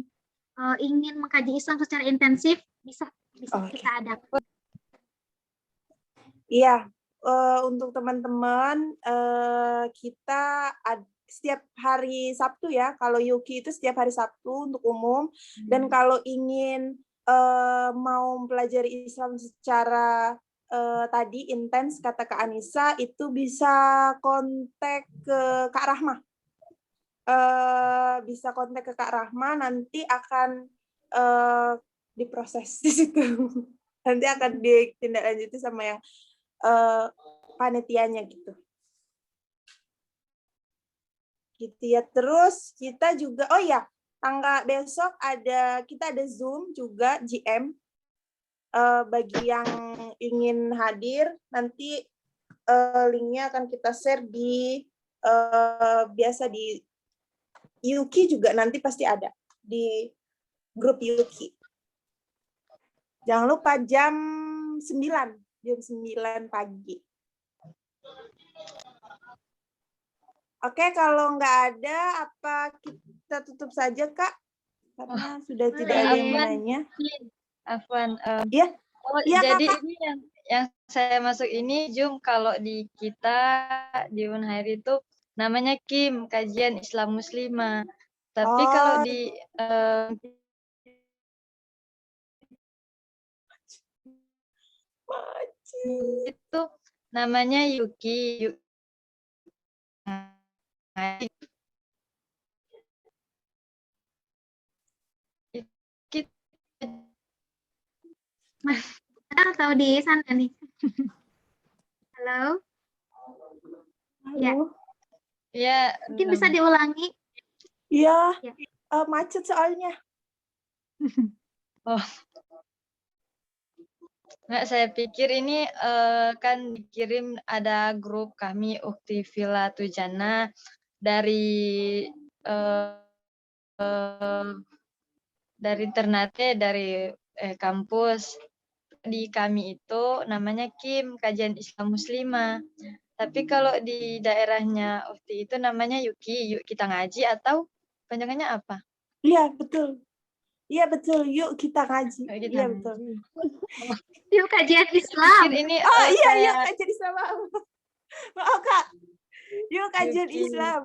ingin mengkaji Islam secara intensif, bisa kita adakan. Iya, untuk teman-teman kita setiap hari Sabtu ya. Kalau Yuki itu setiap hari Sabtu untuk umum. Dan kalau ingin mau mempelajari Islam secara tadi intens kata Kak Anissa, itu bisa kontak ke Kak Rahma. Bisa kontak ke Kak Rahma, nanti akan diproses di situ. Nanti akan ditindaklanjuti sama yang panitianya gitu. Gitu ya. Terus kita juga, oh ya, tanggal besok kita ada Zoom juga GM. Bagi yang ingin hadir, nanti linknya akan kita share di biasa di Yuki juga nanti pasti ada di grup Yuki. Jangan lupa jam 9 pagi. Oke, kalau nggak ada, apa kita tutup saja, Kak? Karena sudah tidak ada yang menanya. Afwan. Iya, jadi Kakak. ini yang saya masuk ini Zoom kalau di kita di Unhair itu namanya Kim, Kajian Islam Muslimah. Tapi kalau di itu namanya Yuki. Mas, atau di sana nih? Halo? Ya. Ya. Mungkin bisa diulangi? Iya, macet soalnya. Oh. Nggak, saya pikir ini kan dikirim ada grup kami Ukti Villa Tujana dari internatnya dari kampus. Di kami itu namanya Kim, Kajian Islam Muslimah. Tapi kalau di daerahnya Ukti itu namanya Yuki, yuk kita ngaji atau panjangannya apa? Iya, betul. Iya, betul. Yuk kita ngaji. Iya, betul. Yuk kajian Islam. Ini, iya, yuk kajian Islam. Maaf, Kak. Yuk kajian Islam.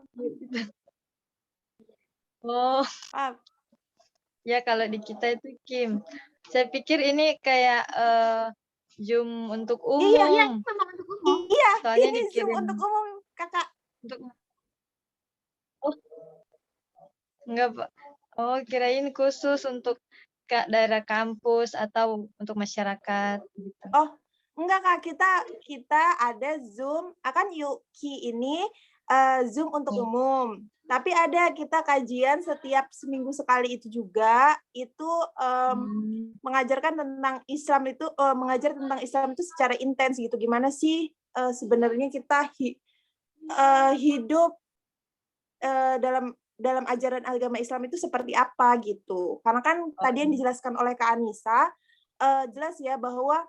Oh. Maaf. Ya, kalau di kita itu Kim. Saya pikir ini kayak Zoom untuk umum. Iya, memang untuk umum. Iya, soalnya ini dikirim. Zoom untuk umum, Kakak. Oh. Enggak, Pak. Oh, kirain khusus untuk Kak, daerah kampus atau untuk masyarakat gitu? Oh, enggak Kak, kita ada Zoom, akan Yuki ini Zoom untuk umum. Tapi ada kita kajian setiap seminggu sekali itu juga, itu mengajarkan tentang Islam itu mengajar tentang Islam itu secara intens gitu. Gimana sih sebenarnya kita hidup dalam ajaran agama Islam itu seperti apa gitu. Karena kan tadi yang dijelaskan oleh Kak Anissa, jelas ya bahwa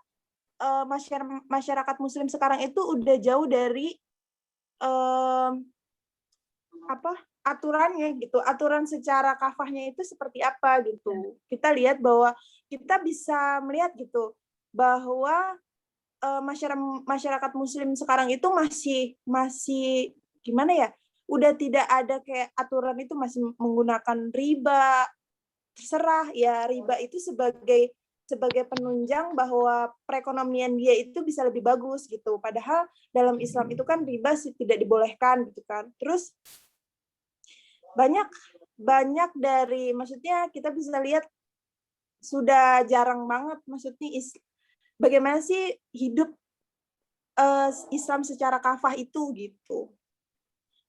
masyarakat Muslim sekarang itu udah jauh dari aturannya gitu, aturan secara kafahnya itu seperti apa gitu. Kita lihat bahwa kita bisa melihat gitu bahwa masyarakat Muslim sekarang itu masih gimana ya? Udah tidak ada kayak aturan itu, masih menggunakan riba. Terserah ya, riba itu sebagai penunjang bahwa perekonomian dia itu bisa lebih bagus gitu. Padahal dalam Islam itu kan riba tidak dibolehkan gitu kan. Terus banyak dari, maksudnya kita bisa lihat sudah jarang banget, maksudnya bagaimana sih hidup Islam secara kafah itu gitu.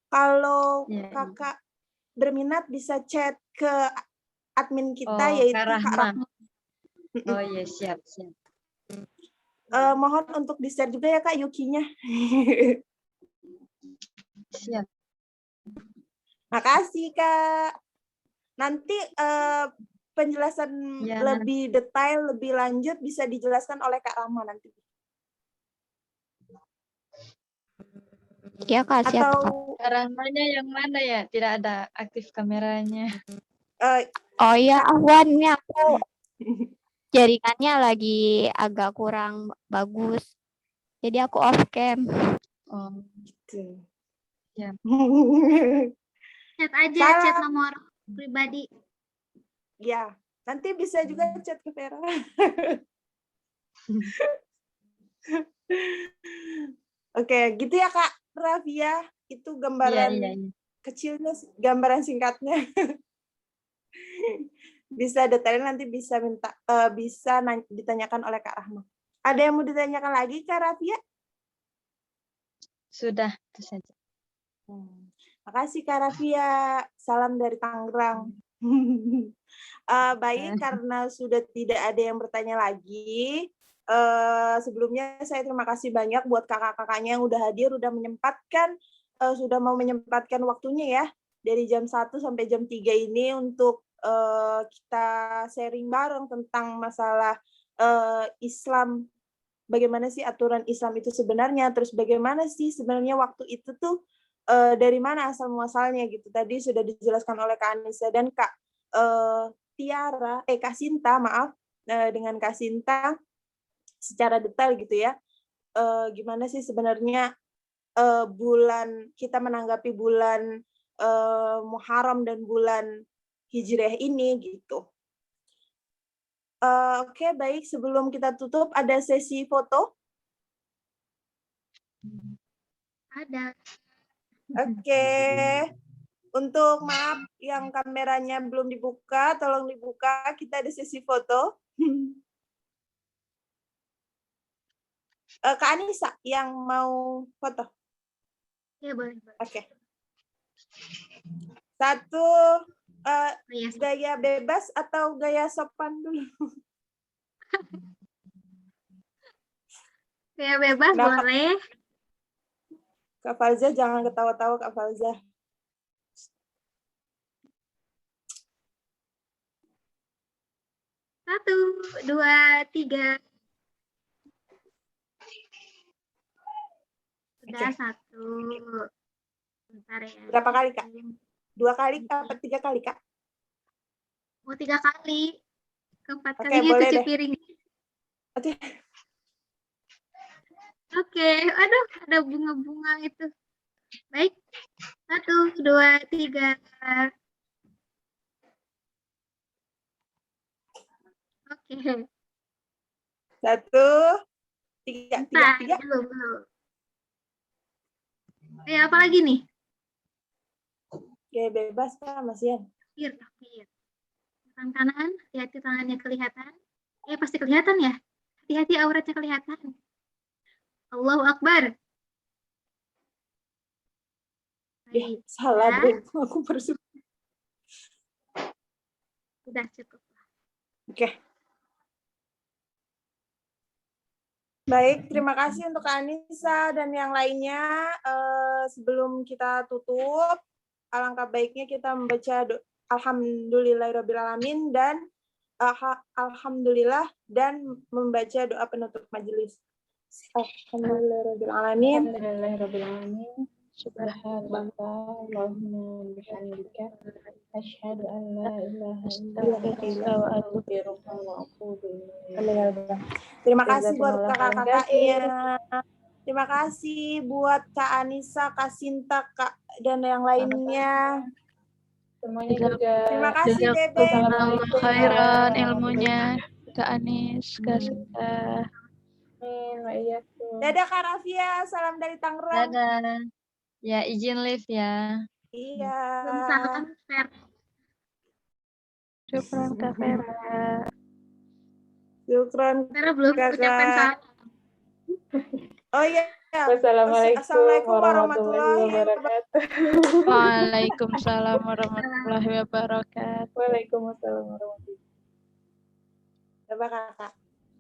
Kalau Kakak berminat bisa chat ke admin kita, yaitu Kak Rahma. Oh iya, siap. Mohon untuk di-share juga ya Kak Yukinya. Siap. Makasih Kak. Nanti penjelasan lebih detail, lebih lanjut bisa dijelaskan oleh Kak Rahma nanti. Ya Kak, siap. Atau Rahmanya yang mana ya? Tidak ada aktif kameranya. Oh iya, Ahwan, ini aku jaringannya lagi agak kurang bagus. Jadi aku off cam. Oh, gitu. Ya. Chat aja, chat nomor pribadi. Ya, nanti bisa juga chat ke Vera. Oke, gitu ya Kak Rafia. Itu gambaran kecilnya, gambaran singkatnya. Bisa detailnya nanti bisa ditanyakan oleh Kak Rahma. Ada yang mau ditanyakan lagi Kak Rafia? Sudah, itu saja. Makasih Kak Rafia. Salam dari Tangerang. Baik, karena sudah tidak ada yang bertanya lagi, sebelumnya saya terima kasih banyak buat kakak-kakaknya yang udah hadir, sudah mau menyempatkan waktunya ya, dari jam 1 sampai jam 3 ini untuk kita sharing bareng tentang masalah Islam, bagaimana sih aturan Islam itu sebenarnya, terus bagaimana sih sebenarnya waktu itu tuh dari mana asal muasalnya gitu. Tadi sudah dijelaskan oleh Kak Anissa dan Kak Kak Sinta, maaf, dengan Kak Sinta secara detail gitu ya. Gimana sih sebenarnya kita menanggapi bulan Muharram dan bulan Hijriah ini gitu. Oke, baik, sebelum kita tutup ada sesi foto. Ada. Oke. Untuk maaf yang kameranya belum dibuka, tolong dibuka, kita ada sesi foto. Kak Anissa yang mau foto. Ya, boleh. Oke. Satu, gaya bebas atau gaya sopan dulu? Gaya bebas boleh. Kak Falza, jangan ketawa-tawa Kak Falza. Satu, dua, tiga. Sudah, satu. Bentar ya. Berapa kali Kak? 2 kali apa 3 kali Kak? Mau 3 kali. Keempat Oke, kalinya boleh cuci deh. piring. Oke. Oke, aduh, ada bunga-bunga itu. Baik, 1, 2, 3. Oke. 1, 3, 3. Belum. Apa lagi nih? Gaya bebas Kak, Mas Yan. Takbir. Tangan kanan, hati-hati tangannya kelihatan. Pasti kelihatan ya. Hati-hati auratnya kelihatan. Allahu Akbar. Baik, Salah ya. deh, aku bersyukur. Sudah cukup. Oke. Baik, terima kasih untuk Kak Anissa dan yang lainnya. Sebelum kita tutup, alangkah baiknya kita membaca Alhamdulillahirrahmanirrahim dan Alhamdulillah dan membaca doa penutup majelis. Alhamdulillahirrahmanirrahim. Alhamdulillahirrahmanirrahim. Subhanaka Allahumma bihamdika asyhadu an la ilaha illa anta wa astaghfiruka wa atubu ilaik. Terima kasih buat kakak-kakaknya. Terima kasih buat Kak Anissa, Kak Sinta, Kak dan yang lainnya. Semuanya juga. Terima kasih Bebe. Jazakallahu khairan ilmunya Kak Anis, Kak Sinta. Amin wa iyyakum. Dadah Kak Rafia, salam dari Tangerang. Dadah. Ya, izin live ya. Iya. Salam Fer. Syukran Kak Vera. Syukran. Vera belum Kakak. ucapkan salam. Oh iya. Wassalamualaikum Assalamualaikum warahmatullahi wabarakatuh. Waalaikumsalam warahmatullahi wabarakatuh. Waalaikumsalam warahmatullahi wabarakatuh. Coba kakak.